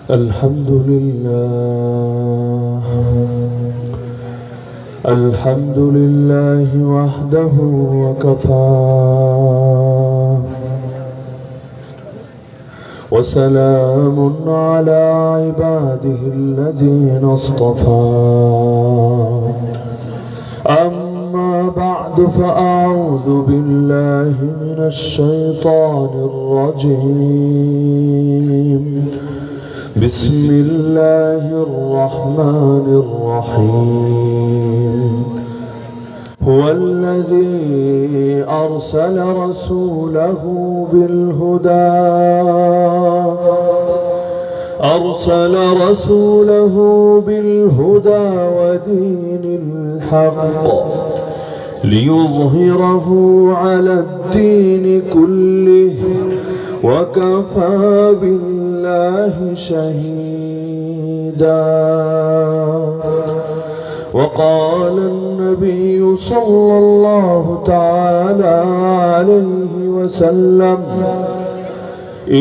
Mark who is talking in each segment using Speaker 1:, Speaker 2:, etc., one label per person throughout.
Speaker 1: الحمد لله وحده وكفى وسلام على عباده الذين اصطفى أما بعد فأعوذ بالله من الشيطان الرجيم بسم الله الرحمن الرحيم هو الذي أرسل رسوله بالهدى ودين الحق ليظهره على الدين كله وكفى بالله شهيدا. وقال النبي صلى الله تعالى عليه وسلم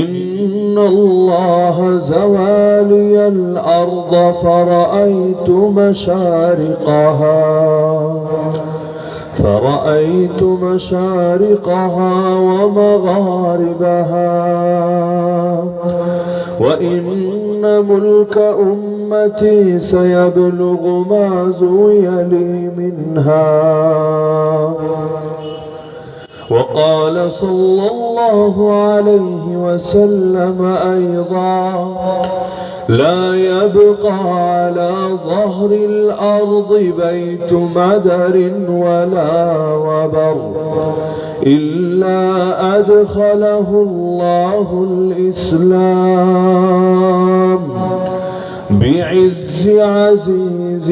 Speaker 1: إن الله زوالي الأرض فرأيت مشارقها ومغاربها وإن ملك أمتي سيبلغ ما زوي لي منها. وقال صلى الله عليه وسلم أيضا لا يبقى على ظهر الأرض بيت مدر ولا وبر إلا أدخله الله الإسلام بعز عزيز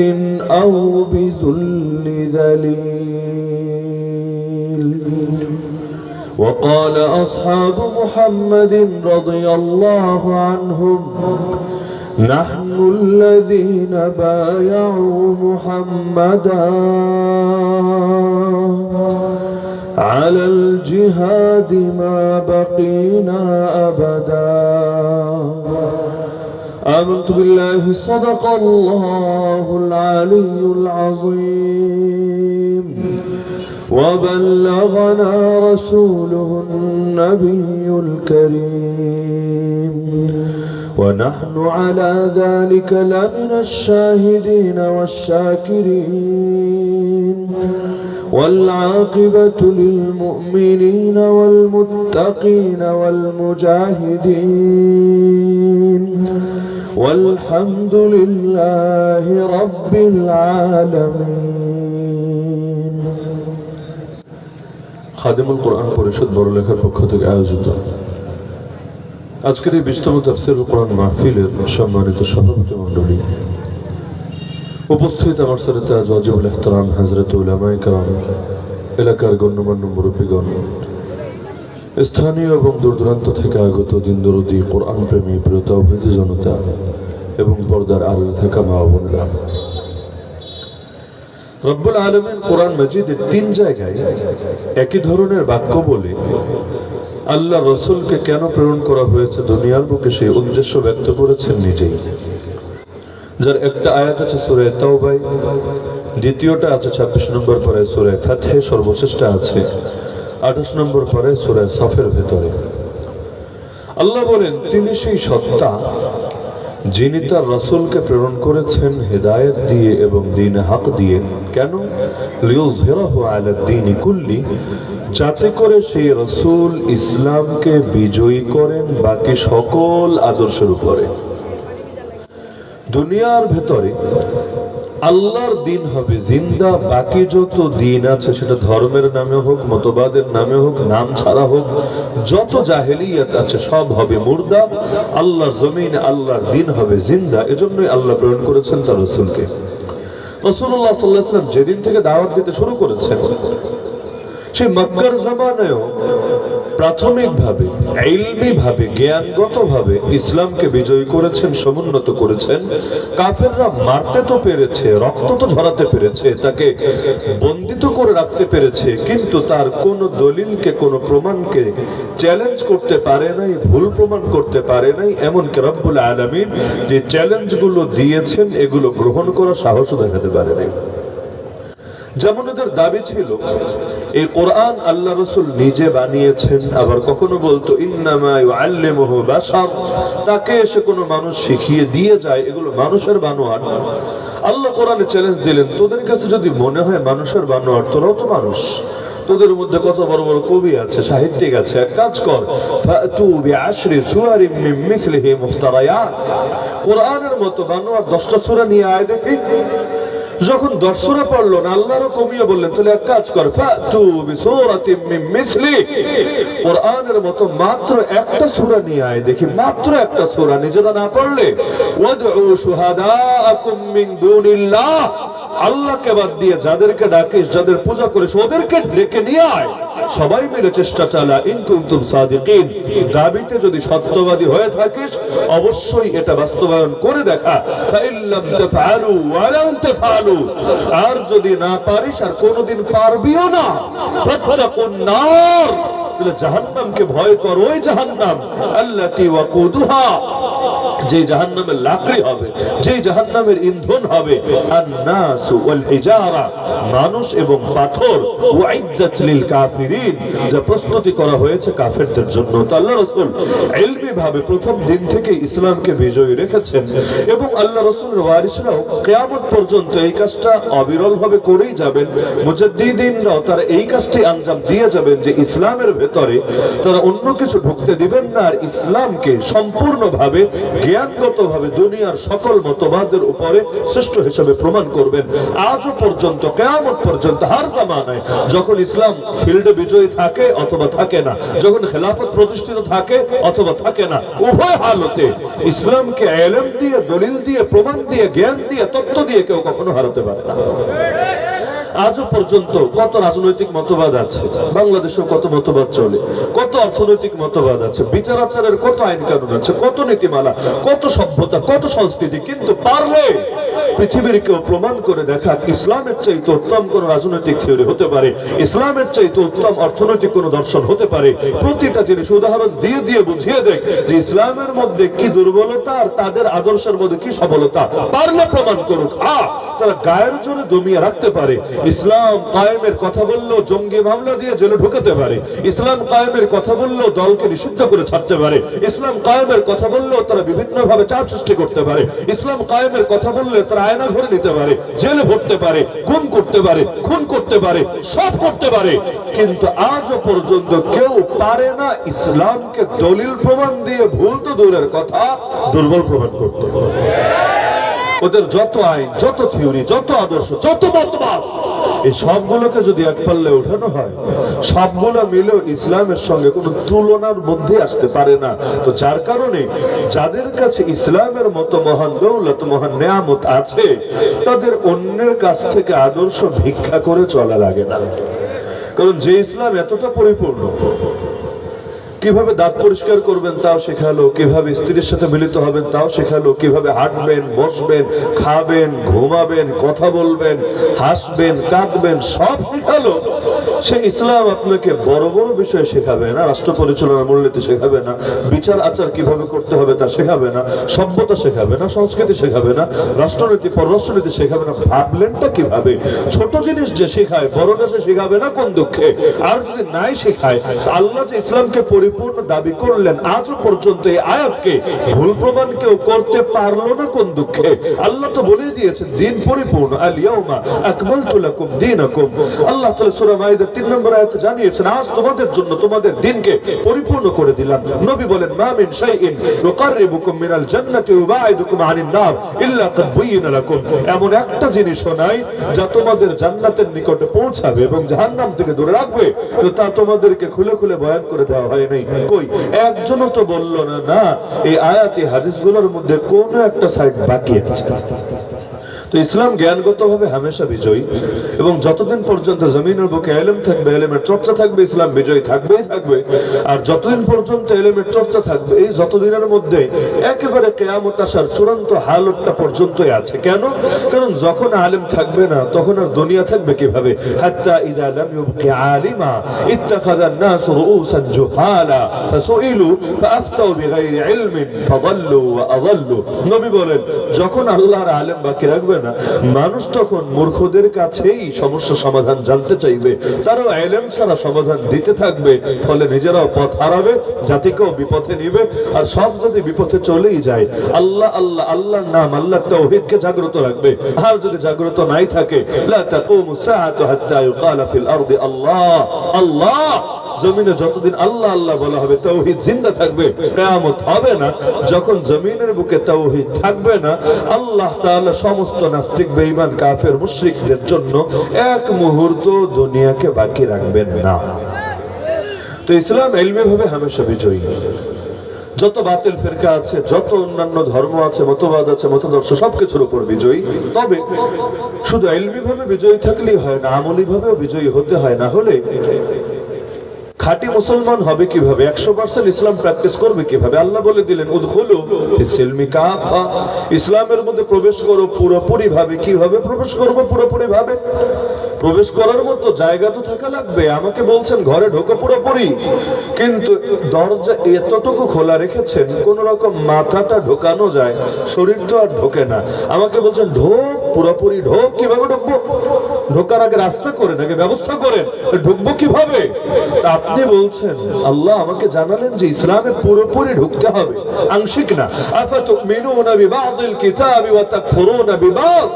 Speaker 1: أو بذل ذليل. وقال أصحاب محمد رضي الله عنهم نحن الذين بايعوا محمدا على الجهاد ما بقينا أبدا. آمنت بالله صدق الله العلي العظيم وبلغنا رسوله النبي الكريم ونحن على ذلك لمن الشاهدين والشاكرين والعاقبة للمؤمنين والمتقين والمجاهدين والحمد لله رب العالمين. খাদিমুল কোরআন পরিষদ বড়লেখার পক্ষ থেকে আয়োজিত আজকের এই 20তম তাফসীরুল কোরআন মাহফিলের সম্মানিত সভাপতি মণ্ডলী, উপস্থিত আমার সাথে আজ ওয়াজিবুল ইহতিরাম হযরত উলামায়ে কেরাম, এলাকার গণ্যমান্য মুরব্বীগণ, স্থানীয় এবং দূরদূরান্ত থেকে আগত দিন দরদি কোরআন প্রেমী প্রিয় তাওহীদি জনতা এবং পর্দার আড়ালে থাকা মা ও বোনেরা, রব্বুল আলামিন কোরআন মাজিদের 3 জায়গায় একই ধরনের বাক্য বলে আল্লাহ রাসূলকে কেন প্রেরণ করা হয়েছে দুনিয়ার বুকে সেই উদ্দেশ্য ব্যক্ত করেছেন নিজেই। যার একটা আয়াত আছে সূরা তাওবায়, দ্বিতীয়টা আছে 26 নম্বর পারায় সূরা ফাতহে, সর্বশেষটা আছে 28 নম্বর পারায় সূরা সফের ভেতরে। আল্লাহ বলেন তিনি সেই সত্তা যিনি তার রাসূলকে প্রেরণ করেছেন হেদায়েত দিয়ে এবং দ্বীন হক দিয়ে। কেন? লিয়ুযহিরাহু আলা দ্বীনি কুল্লি, যাতে করে সেই রাসূল ইসলামকে বিজয়ী করেন বাকি সকল আদর্শের উপরে। দুনিয়ার ভেতরে আল্লাহর দ্বীন হবে জিন্দা, বাকি যত দ্বীন আছে সেটা ধর্মের নামে হোক, মতবাদের নামে হোক, নাম ছাড়া হোক, যত জাহেলিয়াত আছে সব হবে মুর্দা। আল্লাহর জমিনে আল্লাহর দ্বীন হবে জিন্দা। এজন্যই আল্লাহ প্রেরণ করেছেন তার রাসূলকে। রাসূলুল্লাহ সাল্লাল্লাহু আলাইহি ওয়াসাল্লাম যেদিন থেকে দাওয়াত দিতে শুরু করেছেন, সেই মক্কার জামানায়ও প্রাথমিকভাবে ইলমিভাবে জ্ঞানগতভাবে ইসলামকে বিজয়ী করেছেন, সমুন্নত করেছেন। কাফেররা মারতে তো পেরেছে, রক্ত তো ঝরাতে পেরেছে, তাকে বন্দিত করে রাখতে পেরেছে, কিন্তু তার কোন দলিলকে, কোন প্রমাণকে চ্যালেঞ্জ করতে পারে নাই, ভুল প্রমাণ করতে পারে নাই। এমনকি রব্বুল আলামিন যে চ্যালেঞ্জগুলো দিয়েছেন এগুলো গ্রহণ করার সাহসও দেখাতে পারে নাই। যেমন ওদের দাবি ছিল এই কোরআন আল্লাহ রাসূল নিজে বানিয়েছেন, আবার কখনো বলতো ইন্নামা ইউআল্লিমুহু বাশার, তাকে এসে কোনো মানুষ শিখিয়ে দিয়ে যায়, এগুলো মানুষের বানোয়াট। আল্লাহ কোরআনে চ্যালেঞ্জ দিলেন, তোদের কাছে যদি মনে হয় মানুষের বানোয়াট, তোরাও তো মানুষ, তোদের মধ্যে কত বড় বড় কবি আছে, সাহিত্যিক আছে, এক কাজ কর, ফাতু বিআশরি সুওয়ারিন মিন মিসলিহি মুফতারায়াত, কোরআনের মতো বানোয়াট 10টা সূরা নিয়ে আয় দেখি। যখন 10 সূরা পড়লো না, আল্লাহরও কমিয়ে বললেন, তাহলে এক কাজ কর, ফাতু বিসূরাতিন মিন মিসলি, কোরআনের মতো মাত্র একটা সূরা নিয়ে আয় দেখি, মাত্র একটা সূরা, নিজেরা না পড়লে ওয়াদউ শুহাদাআকুম মিন দুনিল্লাহ, আল্লাহকে বাদ দিয়ে যাদেরকে ডাকিস, যাদের পূজা করিস, ওদেরকে ডেকে নিয়ে আয়, সবাই মিলে চেষ্টা চালা, ইন কুনতুম সাদিকিন, দাবিতে যদি সত্যবাদী হয়ে থাকিস অবশ্যই এটা বাস্তবায়ন করে দেখা। ফাইল্লাম তাফআলু ওয়া লাম তাফআলু, আর যদি না পারিস আর কোনোদিন পারবিও না, ফাত্তাকুন নার, তাহলে জাহান্নামকে ভয় কর, ওই জাহান্নাম আল্লাতী ওয়াকুদুহা, যে জাহান্নামের লাকড়ি হবে, যে জাহান্নামের ইন্ধন হবে, আন-নাসু ওয়াল হিজারা, মানুষ এবং পাথর, উইদ্দাত লিল কাফিরিন, যা প্রস্তুতি করা হয়েছে কাফেরদের জন্য। তো আল্লাহ রাসূল ইলমি ভাবে প্রথম দিন থেকে ইসলামকে বিজয়ী রেখেছেন, এবং আল্লাহ রাসূলের ওয়ারিসরাও কিয়ামত পর্যন্ত এই কাজটা অবিরল ভাবে করেই যাবেন। মুজাদ্দিদিনরাও তারা এই কাজটি আঞ্জাম দিয়ে যাবেন যে ইসলামের ভেতরে তারা অন্য কিছু ঢুকতে দিবেন না, আর ইসলামকে সম্পূর্ণভাবে জ্ঞানগতভাবে দুনিয়ার সকল মতবাদের উপরে শ্রেষ্ঠ হিসেবে প্রমাণ করবেন। আজও পর্যন্ত কিয়ামত পর্যন্ত হার জামানায় যখন ইসলাম ফিল্ডে বিজয়ী থাকে অথবা থাকে না, যখন খেলাফত প্রতিষ্ঠিত থাকে অথবা থাকে না, উভয় হালতে ইসলামকে ইলম দিয়ে, দলিল দিয়ে, প্রমাণ দিয়ে, জ্ঞান দিয়ে, তত্ত্ব দিয়ে কেউ কখনো হারাতে পারে না। আজও পর্যন্ত কত রাজনৈতিক মতবাদ আছে, বাংলাদেশেও কত মতবাদ চলে, কত অর্থনৈতিক মতবাদ আছে, বিচার আচারের কত আইন কানুন আছে, কত নীতিমালা, কত সভ্যতা, কত সংস্কৃতি, কিন্তু পারলে পৃথিবীর কেউ প্রমাণ করে দেখা ইসলামের চাইতে উত্তম কোন রাজনৈতিক থিওরি হতে পারে, ইসলামের চাইতে উত্তম অর্থনৈতিক কোন দর্শন হতে পারে। প্রতিটা জিনিস উদাহরণ দিয়ে দিয়ে বুঝিয়ে দেখ যে ইসলামের মধ্যে কি দুর্বলতা আর তাদের আদর্শের মধ্যে কি সবলতা, পারলে প্রমাণ করুক। তারা গায়ের জোরে দমিয়ে রাখতে পারে। ইসলাম কায়েমের কথা বললেও জঙ্গি মামলা দিয়ে জেলে ঢুকাতে পারে, ইসলাম কায়েমের কথা বললেও দলকে নিষিদ্ধ করে ছাড়তে পারে, ইসলাম কায়েমের কথা বললেও তারা বিভিন্ন ভাবে চাপ সৃষ্টি করতে পারে, ইসলাম কায়েমের কথা বললে তারা আয়না ঘরে নিতে পারে, জেলে ভরতে পারে, গুম করতে পারে, খুন করতে পারে, সব করতে পারে, কিন্তু আজও পর্যন্ত কেউ পারে না ইসলামকে দলিল প্রমাণ দিয়ে, ভুল তো দূরের কথা, দুর্বল প্রমাণ করতে। ওদের যত আইন, যত থিওরি, যত আদর্শ, যত মতবাদ, এই সবগুলোকে যদি এক পাল্লে ওঠানো হয়, সবগুলো মিলেও ইসলামের সঙ্গে কোনো তুলনার মধ্যে আসতে পারে না। তো যার কারণে যাদের কাছে ইসলামের মতো মহান দৌলত, মহান নেয়ামত আছে, তাদের অন্যের কাছ থেকে আদর্শ ভিক্ষা করে চলা লাগে না। কারণ যে ইসলাম এতটা পরিপূর্ণ, কিভাবে দাঁত পরিষ্কার করবেন তাও শেখালো, কিভাবে স্ত্রীর সাথে মিলিত হবেন তাও শেখালো, কিভাবে হাঁটবেন, বসবেন, খাবেন, ঘুমাবেন, কথা বলবেন, হাসবেন, কাঁদবেন, সব শেখালো। সে ইসলাম আপনাকে বড় বড় বিষয় শেখাবে না, রাষ্ট্র পরিচালনার মূলনীতি শেখাবে না, বিচার আচার কিভাবে করতে হবে তা শেখাবে না, সভ্যতা শেখাবে না, সংস্কৃতি শেখাবে না, রাষ্ট্রনীতি, পররাষ্ট্রনীতি শেখাবে না। ভাবলেনটা কিভাবে? ছোট জিনিস যে শেখায় বড়টা সে শেখাবে না, কোন দুঃখে। আর যদি নাই শেখায়, আল্লাহ যে ইসলামকে পরিপূর্ণ দাবি করলেন, আজও পর্যন্ত এই আয়াতকে ভুল প্রমাণ কেউ করতে পারলো না, কোন দুঃখে। আল্লাহ তো বলে দিয়েছেন দিন পরিপূর্ণ, আল ইয়াউমা আকমালতু লাকুম দীনাকুম। আল্লাহ তাআলা সূরা মাইদা 3 নম্বর আয়াতে জানিয়েছেন, আজ তোমাদের জন্য তোমাদের দিনকে পরিপূর্ণ করে দিলাম। নবী বলেন, মা মিন শাইইন ইউকাররিবুকুম মিনাল জান্নাতি ওয়া ইউবাইদুকুম আনিন নার ইল্লা কাদ বুয়িনা লাকুম। এমন একটা জিনিসও নাই যা তোমাদের জান্নাতের নিকটে পৌঁছাবে এবং জাহান্নাম থেকে দূরে রাখবে, তো তা তোমাদেরকে খুলে খুলে বয়ান করে দেওয়া হয় নাই। কই একজনও তো বলল না না এই আয়াতে হাদিসগুলোর মধ্যে কোন একটা সাইড বাকি আছে। তো ইসলাম জ্ঞানগতভাবে হামেশা বিজয়ী, এবং যতদিন পর্যন্ত জমিনের বুকে ইলম থাকবে, ইলমের চর্চা থাকবে, ইসলাম বিজয়ী থাকবেই থাকবে। আর যতদিন পর্যন্ত ইলমের চর্চা থাকবে, এই যতদিনের মধ্যে একেবারে কিয়ামত আসার চূড়ান্ত হালতটা পর্যন্তই আছে। কেন? কারণ যখন আলেম থাকবে না, তখন আর দুনিয়া থাকবে কিভাবে? হাত্তা ইযা লাম ইউবকি আলিমা ইত্তাখাযা الناس رؤوسا جهالا فسئلوا فافتوا بغير علم فضلوا واضلوا। নবী বলেন, যখন আল্লাহর আলেম বাকি রাখবে না, মানুষ তখন মূর্খদের কাছেই সমস্যা সমাধান জানতে চাইবে, তারাও ইলম ছাড়া সমাধান দিতে থাকবে, ফলে নিজেরাও পথ হারাবে, জাতিকেও বিপথে নিবে। আর সব যদি বিপথে চলেই যায়, আল্লাহ আল্লাহ আল্লাহর নাম, আল্লাহর তাওহীদকে জাগ্রত রাখবে। আর যদি জাগ্রত নাই থাকে, লা তাকুমু সাআতু হাত্তা ইউকালা ফিল আরদি আল্লাহ আল্লাহ। জমিনে যতদিন আল্লাহ আল্লাহ বলা হবে, তাওহীদ জিন্দা থাকবে, কিয়ামত হবে না। যখন জমিনের বুকে তাওহীদ থাকবে না, আল্লাহ তাআলা সমস্ত নাস্তিক, বেঈমান, কাফের, মুশরিকদের জন্য এক মুহূর্ত দুনিয়াকে বাকি রাখবেন না। তো ইসলাম ইলমি ভাবে হামেশা বিজয়ী। যত বাতিল ফিরকা আছে, যত অন্যান্য ধর্ম আছে, মতবাদ আছে, মতদর্শ, সবকিছুর উপর বিজয়ী। তবে শুধু ইলমি ভাবে বিজয়ী থাকলেই হয় না, আমলি ভাবেও বিজয়ী হতে হয়। না হলে খাঁটি মুসলমান হবে কিভাবে? 100% ইসলাম প্র্যাকটিস করবে কিভাবে? আল্লাহ বলে দিলেন, উদখুলু ফিস-সিলমি কাফা, ইসলামের মধ্যে প্রবেশ করো পুরোপুরি ভাবে। কিভাবে প্রবেশ করব পুরোপুরি ভাবে? প্রবেশ করার মতো জায়গা তো থাকা লাগবে। আমাকে বলছেন ঘরে ঢোকো পুরোপুরি, কিন্তু দরজা এতটুকু খোলা রেখেছেন কোন রকম মাথাটা ঢোকানো যায়, শরীর তো আর ঢোকে না। আমাকে বলছেন ঢোক পুরোপুরি ঢোক। কিভাবে ঢুকবো? ঢোকার আগে রাস্তা করে নাকি ব্যবস্থা করেন, ঢুকবো কিভাবে? আপনি বলছেন, আল্লাহ আমাকে জানালেন যে ইসলামে পুরোপুরি ঢুকতে হবে, আংশিক না। আফাতুমিনুনা বিবাদিল কিতাবি ওয়া তাকফুরুনা বিবাদ।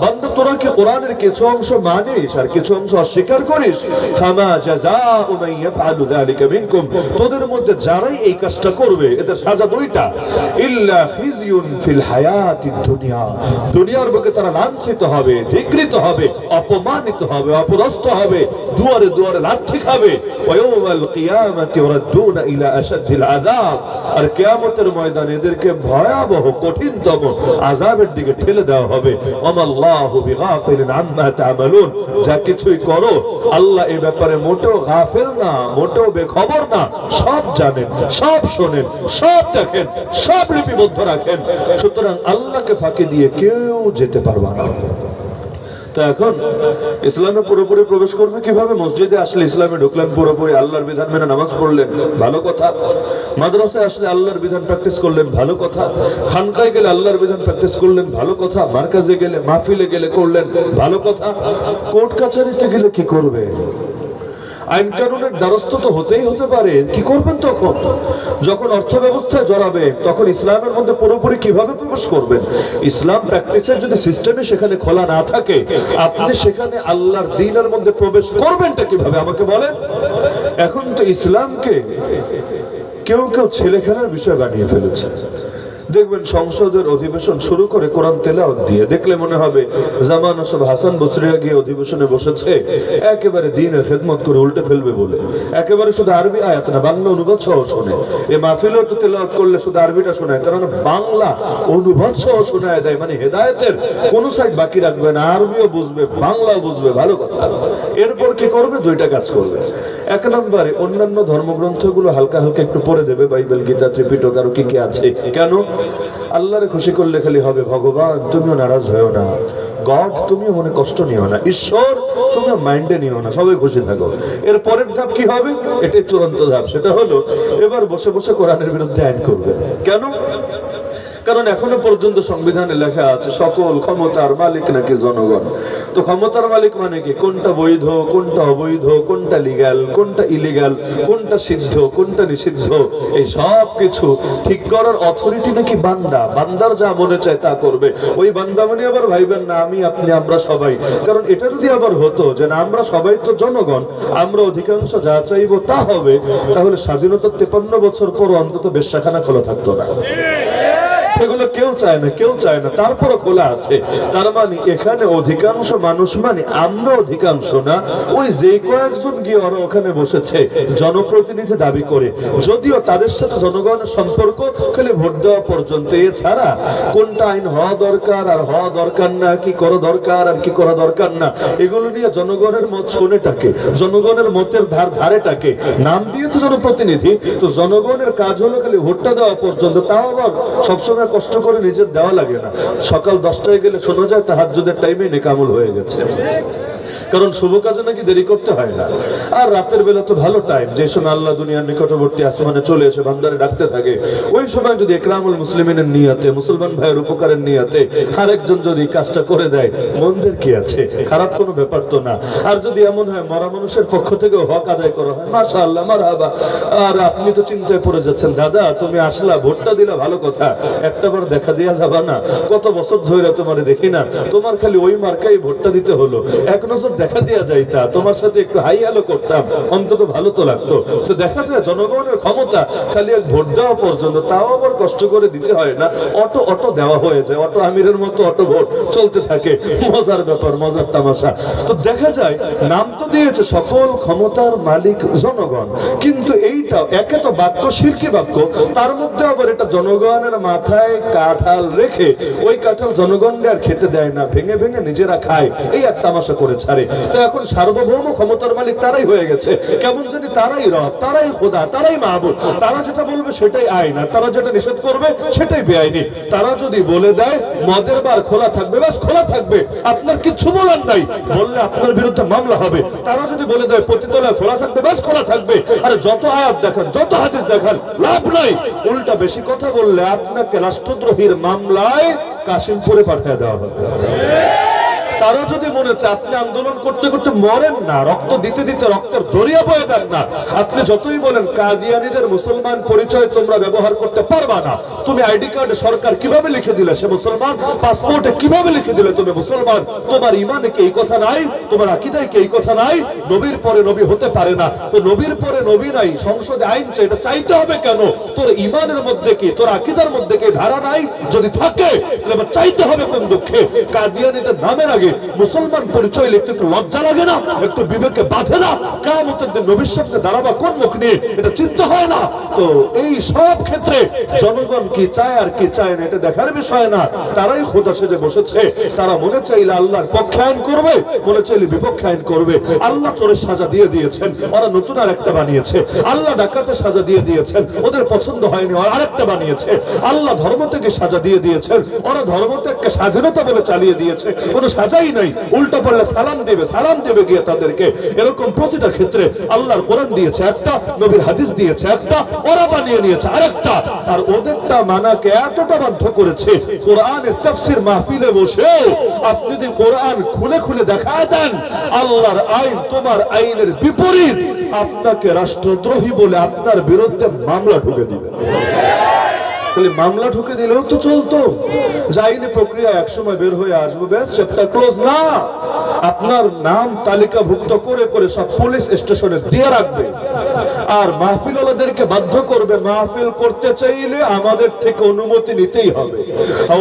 Speaker 1: বান্দা, তোরা কি কোরআনের কিছু অংশ মানিস আর কিছু অংশ অস্বীকার করিস? ফামা জাযাউ মান ইয়াফআলু যালিকা মিনকুম, তোদের মধ্যে যারাই এই কাজটা করবে, এদের সাজা দুইটা। ইল্লা খিজিয়ুন ফিল হায়াতিদ দুনিয়া, দুনিয়ার বুকে তারা লাঞ্ছিত হবে, ধিক্কৃত হবে, অপমানিত হবে, অপদস্থ হবে, দুয়ারে দুয়ারে লাথি খাবে। ওয়া ইয়াউমাল কিয়ামাতি ইউরাদ্দুনা ইলা আশাদ্দিল আযাব, আর কিয়ামতের ময়দানে এদেরকে ভয়াবহ কঠিনতম আযাবের দিকে ঠেলে দেওয়া হবে। আল্লাহু বিগাফিলিন আম্মা তা'মালুন, যা কিছুই করো আল্লাহ এই ব্যাপারে মোটেও গাফিল না, মোটেও বেখবর না। সব জানেন, সব শোনেন, সব দেখেন, সব লিপিবদ্ধ রাখেন। সুতরাং আল্লাহকে ফাঁকি দিয়ে কেউ যেতে পারবে না। তো এখন ইসলামে পুরোপুরি প্রবেশ করবে কিভাবে? মসজিদে আসলে ইসলামে ঢুকলেন পুরোপুরি, আল্লাহর বিধান মেনে নামাজ পড়লেন, ভালো কথা। মাদ্রাসায় আসলে আল্লাহর বিধান প্র্যাকটিস করলেন, ভালো কথা। খানকায় গেলে আল্লাহর বিধান প্র্যাকটিস করলেন, ভালো কথা। মার্কাজে গেলে, মাহফিলে গেলে করলেন, ভালো কথা। কোর্ট কাছারিতে গেলে কি করবে? আইন কানুনের দ্বারস্থ তো হতেই হতে পারে, কি করবেন তখন? যখন অর্থ ব্যবস্থায় জড়াবে, তখন ইসলামের মধ্যে পুরোপুরি কিভাবে প্রবেশ করবেন? ইসলাম প্র্যাকটিসের যদি সিস্টেমে সেখানে খোলা না থাকে, আপনি সেখানে আল্লাহর দ্বীনের মধ্যে প্রবেশ করবেনটা কিভাবে আমাকে বলেন? এখন তো ইসলামকে কেউ কেউ ছেলে খেলার বিষয় বানিয়ে ফেলেছে। দেখবেন সংসদের অধিবেশন শুরু করে কোরআন তেলাওয়াত দিয়ে, দেখলে মনে হবে জামানা সব হাসান বসরিয়া গিয়ে অধিবেশনে বসেছে, একেবারে দ্বীনের খেদমত করে উল্টে ফেলবে বলে। একেবারে শুধু আরবি আয়াত না, বাংলা অনুবাদ সহ শোনে। এই মাহফিলেও তো তেলাওয়াত করলে শুধু আরবিটা শোনায়, তার মানে বাংলা অনুবাদ সহ শোনায় দেয়। মানে হেদায়েতের কোন সাইড বাকি রাখবে না, আরবিও বুঝবে, বাংলাও বুঝবে, ভালো কথা। এরপর কি করবে? দুইটা কাজ করবে। এক নম্বরে অন্যান্য ধর্মগ্রন্থগুলো হালকা হালকা একটু পড়ে দেবে, বাইবেল, গীতা, ত্রিপিটক, আরো কি কি আছে। কেন? আল্লাহরে খুশি করলে খালি হবে, ভগবান তুমিও নারাজ হয়েও না, গড তুমিও মনে কষ্ট নিও না, ঈশ্বর তুমিও মাইন্ডে নিও না, সবাই খুশি থাকো। এর পরের ধাপ কি হবে? এটাই চূড়ান্ত ধাপ। সেটা হলো এবার বসে বসে কোরআনের বিরুদ্ধে আইন করবে। কেন? কারণ এখনো পর্যন্ত সংবিধানে লেখা আছে সকল ক্ষমতার মালিক নাকি জনগণ। তো ক্ষমতার মালিক মানে কি? কোনটা বৈধ, কোনটা অবৈধ, কোনটা লিগ্যাল, কোনটা ইলিগ্যাল, কোনটা সিদ্ধ, কোনটা নিষিদ্ধ, এই সব কিছু ঠিক করার অথরিটি নাকি বান্দা। বান্দার যা মনে চায় তা করবে। ওই বান্দা মানে আবার ভাইবেন না আমি, আপনি, আমরা সবাই। কারণ এটা যদি আবার হতো যে না আমরা সবাই তো জনগণ, আমরা অধিকাংশ যা চাইবো তা হবে, তাহলে স্বাধীনতার 53 বছর পর অন্তত বেশ্যাখানা খোলা থাকতো না। সেগুলো কেউ চায় না, কেউ চায় না, তারপরও খোলা আছে। তার মানে এখানে অধিকাংশ মানুষ মানে আমরা অধিকাংশ না, ওই যে কয়েকজন গিয়ে ওরা ওখানে বসেছে জনপ্রতিনিধি দাবি করে, যদিও তাদের সাথে জনগণের সম্পর্ক খালি ভোট দেওয়া পর্যন্ত। এছাড়া কোনটা আইন হওয়া দরকার আর হওয়া দরকার না, কি করা দরকার আর কি করা দরকার না, এগুলো নিয়ে জনগণের মত শোনেটাকে, জনগণের মতের ধারেটাকে নাম দিয়েছে জনপ্রতিনিধি। তো জনগণের কাজ হলো খালি ভোটটা দেওয়া পর্যন্ত, তাও আবার সবসময় কষ্ট করে নিজের দেওয়া লাগে না। সকাল 10টায় গেলে শোনা যায় তাহাজ্জুদের টাইমে নেকামল হয়ে গেছে, কারণ শুভ কাজে নাকি দেরি করতে হয় না। আর রাতের বেলা তো ভালো টাইম, যে সময় আল্লাহ দুনিয়ার নিকটবর্তী আসমানে চলে এসে বান্দারে ডাকতে থাকে, ওই সময় যদি ইকরামুল মুসলিমিনের নিয়তে, মুসলমান ভাইয়ের উপকারের নিয়তে আরেকজন যদি কাজটা করে দেয়, মন্দের কি আছে, খারাপ কোনো ব্যাপার তো না। আর যদি এমন হয় মরা মানুষের পক্ষ থেকে হক আদায় করা হয়, মাশাআল্লাহ, মারহাবা। আর আপনি তো চিন্তায় পড়ে যাচ্ছেন, দাদা তুমি আসলা, ভোটটা দিলা, ভালো কথা, একটাবার দেখা দিয়া যাবা না? কত বছর ধরে তোমারে দেখি না, তোমার খালি ওই মার্কাই ভোটটা দিতে হলো, এক নজর দেখা দিয়া যাইতা, তোমার সাথে একটু হাই হ্যালো করতাম, অন্তত ভালো তো লাগতো। তো দেখা যায় জনগণের ক্ষমতা খালি এক ভোট দেওয়া পর্যন্ত, তাও আবার কষ্ট করে দিতে হয় না, অটো অটো দেওয়া হয়ে যায়, অটো আমিরের মতো অটো ভোট চলতে থাকে। মজার ব্যাপার, মজার তামাশা। তো দেখা যায় নাম তো দিয়েছে সকল ক্ষমতার মালিক জনগণ, কিন্তু এইটা একে তো বাক্য শিরকি বাক্য, তার মধ্যে আবার এটা জনগণের মাথায় কাঁঠাল রেখে ওই কাঁঠাল জনগণকে আর খেতে দেয় না, ভেঙে ভেঙে নিজেরা খায়, এই এক তামাশা করে ছাড়ে। তো এখন সার্বভৌম ক্ষমতার মালিক তারাই হয়ে গেছে, কেমন জানি তারাই রব, তারাই খোদা, তারাই মাহবুব। তারা যেটা বলবে সেটাই আইন, আর তারা যেটা নিষেধ করবে সেটাই বেআইনি। তারা যদি বলে দেয় মদের বার খোলা থাকবে, ব্যাস খোলা থাকবে, আপনার কিচ্ছু বলার নাই, বললে আপনার বিরুদ্ধে মামলা হবে। তারা যদি বলে দেয় পতিতালয় খোলা থাকবে, ব্যাস খোলা থাকবে। আরে যত আয়াত দেখান, যত হাদিস দেখান, লাভ নাই। উল্টা বেশি কথা বললে আপনাকে রাষ্ট্রদ্রোহীর মামলায় কাশিমপুরে পাঠিয়ে দেওয়া হবে। তারা যদি মনে হচ্ছে আপনি আন্দোলন করতে করতে মরেন না, রক্ত দিতে দিতে রক্তের দরিয়া বয়ে দেন না, আপনি যতই বলেন কাদিয়ানীদের মুসলমান পরিচয় তোমরা ব্যবহার করতে পারবা না, তুমি আইডি কার্ডে সরকার কিভাবে লিখে দিলে সে মুসলমান, পাসপোর্টে কিভাবে লিখে দিলে তুমি মুসলমান, তোমার ইমানে কি এই কথা নাই, তোমার আকীদায় কি এই কথা নাই, নবীর পরে নবী হতে পারে না, তো নবীর পরে নবী নাই, সংসদে আইন চাই, এটা চাইতে হবে কেন? তোর ইমানের মধ্যে কি, তোর আকীদার মধ্যে কি ধারা নাই? যদি থাকে তাহলে চাইতে হবে কোন দুঃখে? কাদিয়ানীদের নামের আগে মুসলমান পরিচয় লিখতে একটু লজ্জা লাগে না, একটু বিবেকে বাঁধে না? কিয়ামতের দিন নবীর সামনে দাঁড়াবা কোন মুখ নিয়ে, এটা চিন্তা হয় না? তো এই সব ক্ষেত্রে জনগণ কি চায় আর কি চায় না এটা দেখার বিষয় না, তারাই খোদা সেজে বসেছে। তারা মনে চাইলে আল্লাহর পক্ষে আইন করবে, মনে চাইলে বিপক্ষে আইন করবে। আল্লাহ চোরের সাজা দিয়ে দিয়েছেন, ওরা নতুন আরেকটা বানিয়েছে। আল্লাহ ডাকাতের সাজা দিয়ে দিয়েছেন, ওদের পছন্দ হয়নি, ওরা আরেকটা বানিয়েছে। আল্লাহ ধর্ম থেকে সাজা দিয়ে দিয়েছেন, ওরা ধর্ম থেকে স্বাধীনতা বলে চালিয়ে দিয়েছে, কোনো সাজাই নাই। উল্টা পড়লে সালাম দেবে গিয়ে তাদেরকে। এরকম প্রতিটা ক্ষেত্রে আল্লাহর কোরআন দিয়েছে একটা, নবীর হাদিস দিয়েছে একটা, ওরা বানিয়ে নিয়েছে আরেকটা। আর ওদেরটা মানাকে এতটা বাধ্য করেছে, কোরআনের তাফসীর মাহফিলে বসে আপনি যদি কোরআন খুলে খুলে দেখায় দেন আল্লাহর আইন তোমার আইনের বিপরীত, আপনাকে রাষ্ট্রদ্রোহী বলে আপনার বিরুদ্ধে মামলা ঢুকে দিবে। মামলা ঢুকে দিলেও তো চলতো, যাইনি প্রক্রিয়া একসময় বের হয়ে আসবো, ব্যাস চ্যাপ্টার ক্লোজ না। আপনার নাম তালিকাভুক্ত করে করে সব পুলিশ স্টেশনে দিয়ে রাখবে, আর মাহফিল ওলাদেরকে বাধ্য করবে মাহফিল করতে চাইলে আমাদের থেকে অনুমতি নিতেই হবে।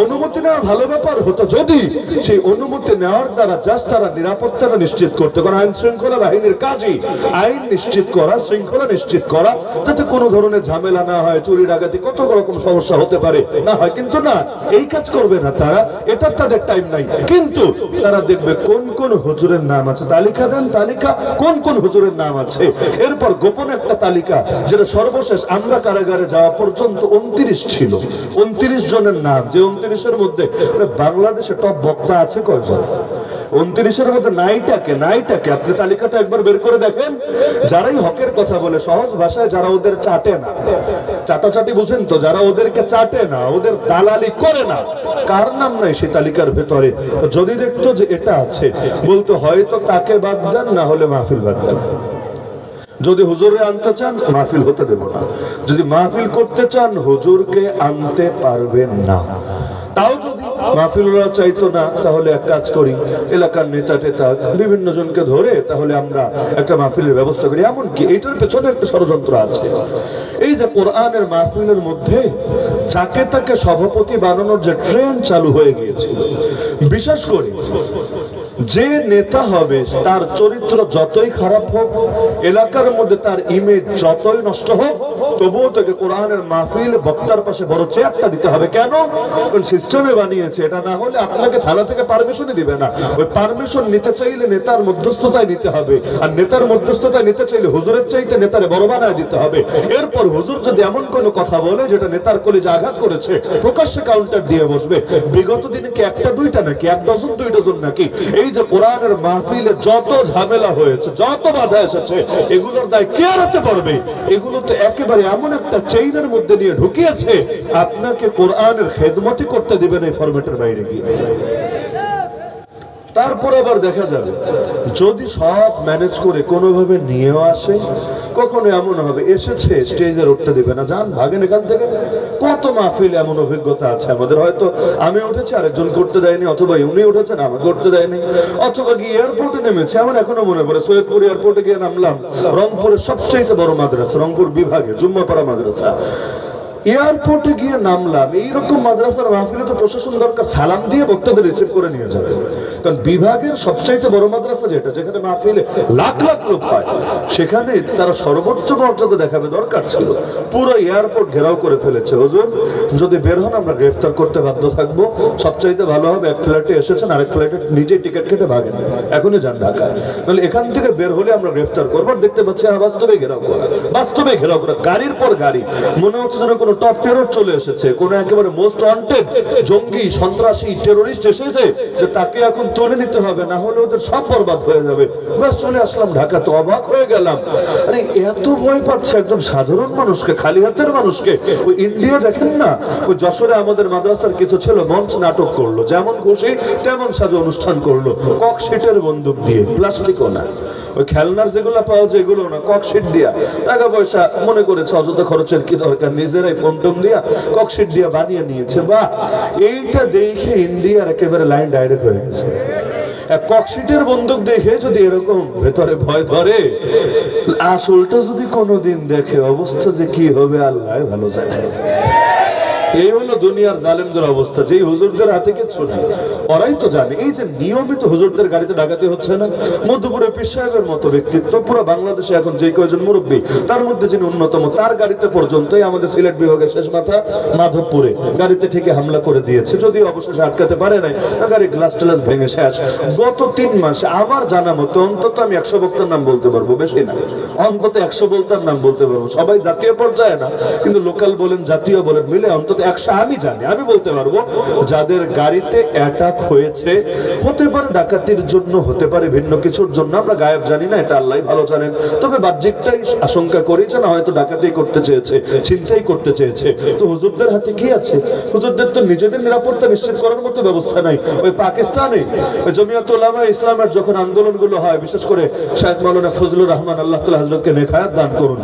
Speaker 1: অনুমতি নেওয়া ভালো ব্যাপার হতো যদি সেই অনুমতি নেওয়ার দ্বারা জাস্ট তারা নিরাপত্তাটা নিশ্চিত করতে, কারণ আইন শৃঙ্খলা বাহিনীর কাজই আইন নিশ্চিত করা, শৃঙ্খলা নিশ্চিত করা, যাতে কোনো ধরনের ঝামেলা না হয়, চুরি ডাকাতি কত রকম সমস্যা হতে পারে না হয়। কিন্তু না, এই কাজ করবে না তারা, এটা তাদের টাইম নাই। কিন্তু তারা দেখবে কোন কোন হুজুরের নাম আছে, তালিকা দেন, তালিকা কোন কোন হুজুরের নাম আছে। এরপর গোপন একটা তালিকা, যেটা সর্বশেষ আমরা কারাগারে যাওয়া পর্যন্ত 29 ছিল, 29 জনের নাম, যে 29-এর মধ্যে বাংলাদেশে টপ বক্তা আছে কয়জন? 29-এর মধ্যে নাইটাকে আপনি তালিকাটা একবার বের করে দেখেন। যারাই হকের কথা বলে সহজ ভাষায়, যারা ওদের চাটে না, চাটাচাটি বুঝেন তো, যারা ওদেরকে চাটে না, ওদের দালালি করে না, কার নাম নাই সেই তালিকার ভেতরে? যদি দেখতো যে এটা আছে, বলতো হয়তো তাকে বাদ দেন, না হলে মাহফিল বাদ দেন। যদি হুজুরে আনতে চান মাহফিল হতে দেব না, যদি মাহফিল করতে চান হুজুরকে আনতে পারবেন না। তাও যদি মাহফিলরা চাইতো না, তাহলে এক কাজ করি, এলাকার নেতা টেতা বিভিন্ন জনকে ধরে তাহলে আমরা একটা মাহফিলের ব্যবস্থা করি। এমনকি এইটার পেছনে একটা ষড়যন্ত্র আছে। এই যে কোরআনের মাহফিলের মধ্যে যাকে তাকে সভাপতি বানানোর যে ট্রেন্ড চালু হয়ে গিয়েছিল, বিশেষ করে যে নেতা হবে তার চরিত্র যতই খারাপ হোক, এলাকার মধ্যে তার ইমেজ যতই নষ্ট হোক, তবুও তাকে কোরআনের মাহফিল বক্তার পাশে বড় চেয়ারটা দিতে হবে। কেন? কারণ সিস্টেমে বানিয়েছে, এটা না হলে আপনাকে থানা থেকে পারমিশনই দিবে না। ওই পারমিশন নিতে চাইলে নেতার মধ্যস্থতায় নিতে হবে, আর নেতার মধ্যস্থতায় নিতে চাইলে হুজুরের চাইতে নেতারে বড় বানায় দিতে হবে। এরপর হুজুর যদি এমন কোনো কথা বলে যেটা নেতার কলিজে আঘাত করেছে, প্রকাশ্যে কাউন্টার দিয়ে বসবে। বিগত দিনে কি একটা দুইটা নাকি, এক ডজন দুই ডজন নাকি? এই যে কোরআনের মাহফিলে যত ঝামেলা হয়েছে, যত বাধা এসেছে, এগুলোর দায় কে হাতে পারবে? এগুলো তো একেবারে এমন একটা চেইনের মধ্যে নিয়ে ঢুকিয়েছে, আপনাকে কোরআনের খেদমতি করতে দিবেন এই ফরম্যাটের বাইরে গিয়ে। তারপর আবার দেখা যাবে যদি সব ম্যানেজ করে কোনোভাবে নিয়েও আসে, কখনো এমন হবে এসেছে স্টেজে উঠতে দিবে না, যান ভাগেন এখান থেকে। কত মাহফিল এমন অভিজ্ঞতা আছে আমাদের, হয়তো আমি উঠেছি আরেকজন করতে দেয়নি, অথবা উনি উঠেছেন আমাকে করতে দেয়নি, অথবা গিয়ে এয়ারপোর্টে নেমেছে। আমার এখনো মনে পড়ে সৈয়দপুর এয়ারপোর্টে গিয়ে নামলাম, রংপুরের সবচেয়ে বড় মাদ্রাসা, রংপুর বিভাগে জুম্মাপাড়া মাদ্রাসা। এয়ারপোর্টে গিয়ে নামলাম, এইরকম মাদ্রাসার মাহফিলে তো প্রশাসন দরকার, সালাম দিয়ে বক্তাদের রিসিভ করে নিয়ে যাবে। কারণ বিভাগের সবচাইতে বড় মাদ্রাসা যেটা, যেখানে মাহফিলে লাখ লাখ লোক হয়, সেখানে তারা সর্বোচ্চ মর্যাদা দেখাবে, দরকার ছিল। পুরো এয়ারপোর্ট ঘেরাও করে ফেলেছে। হুজুর যদি বের হন আমরা গ্রেফতার করতে বাধ্য থাকবো। সবচাইতে ভালো হবে এক ফ্লাইটে এসেছেন, আরেক ফ্লাইটে নিজেই টিকিট কেটে ভাগেন, এখনই যান ঢাকা, তাহলে এখান থেকে বের হলে আমরা গ্রেফতার করবো। দেখতে পাচ্ছি বাস্তবে ঘেরাও করা, বাস্তবে ঘেরাও করা, গাড়ির পর গাড়ি। মনে হচ্ছে যেন কোনো টপ টেরর চলে এসেছে, কোন একেবারে মোস্ট ওয়ান্টেড জঙ্গি সন্ত্রাসী টেরোরিস্ট এসেছে, যে তাকে এখন তুলে নিতে হবে, না হলে ওদের সব বরবাদ হয়ে যাবে। বাস চলে আসলাম ঢাকা, তো অবাক হয়ে গেলাম, আরে এত ভয় পাচ্ছে একজন সাধারণ মানুষকে, খালি হাতের মানুষকে। ওই ইন্ডিয়া দেখেন না, ওই যশোরে আমাদের মাদ্রাসার কিছু ছিল, মঞ্চ নাটক করলো, যেমন খুশি তেমন সাজে অনুষ্ঠান করলো, ককশিটের বন্দুক দিয়ে, প্লাস্টিকও না, ওই খেলনার যেগুলো পাওয়া যায় এগুলো না, ককশিট দিয়া, টাকা পয়সা মনে করেছে অযথা খরচের কি দরকার, নিজেরাই ফোন টোন দিয়া ককশিট দিয়া বানিয়ে নিয়েছে। বাহ, এইটা দেখে ইন্ডিয়ার একেবারে লাইন ডাইরেক্ট হয়ে গেছে। ককশিটের বন্দুক দেখে যদি এরকম ভেতরে ভয় ধরে, আসলটা যদি কোনোদিন দেখে, অবস্থা যে কি হবে আল্লাহ ভালো জানে। এই হলো দুনিয়ার জালেমদের অবস্থা, যেই হুজুরদের হাতে কিচ্ছু নেই, ওরাই তো জানে। এই যে নিয়মিত হুজুরদের গাড়িতে ডাকাতি হচ্ছে না, মধ্যপুরে পীর সাহেবের মতো ব্যক্তিত্ব পুরো বাংলাদেশে এখন যে কয়েকজন মুরব্বী, তার মধ্যে যিনি অন্যতম, তার গাড়িতে পর্যন্তই আমাদের সিলেট বিভাগের শেষ মাথা মাধবপুরে গাড়িতে থেকে হামলা করে দিয়েছে, যদিও অবশেষে আটকাতে পারে নাই, গাড়ির গ্লাস টালাস ভেঙে শেষ। গত 3 মাসে আমার জানা মতো অন্তত আমি 100 বক্তার নাম বলতে পারবো, বেশি না, অন্তত 100 বক্তার নাম বলতে পারবো। সবাই জাতীয় পর্যায়ে না, কিন্তু লোকাল বলেন জাতীয় বলেন মিলে অন্তত 100 আমি জানি, আমি বলতে পারবো, যাদের গাড়িতে অ্যাটাক হয়েছে। হতে পারে ডাকাতির জন্য, হতে পারে ভিন্ন কিছুর জন্য, আমরা গায়েব জানি না, এটা আল্লাহ ভালো জানেন। তবে বাহ্যিকটাই আশঙ্কা করি যে না হয়তো ডাকাতি করতে চেয়েছে, ছিনতাই করতে চেয়েছে। তো হুজুরদের হাতে কি আছে? হুজুরদের তো নিজেদের নিরাপত্তা নিশ্চিত করার মতো ব্যবস্থা নাই। ওই পাকিস্তানে জমিয়ত উলামা ইসলামের যখন আন্দোলনগুলো হয়, বিশেষ করে শায়েখ মাওলানা ফজলুর রহমান আল্লাহ তাআলা হযরতকে নেখায়াত দান করুন,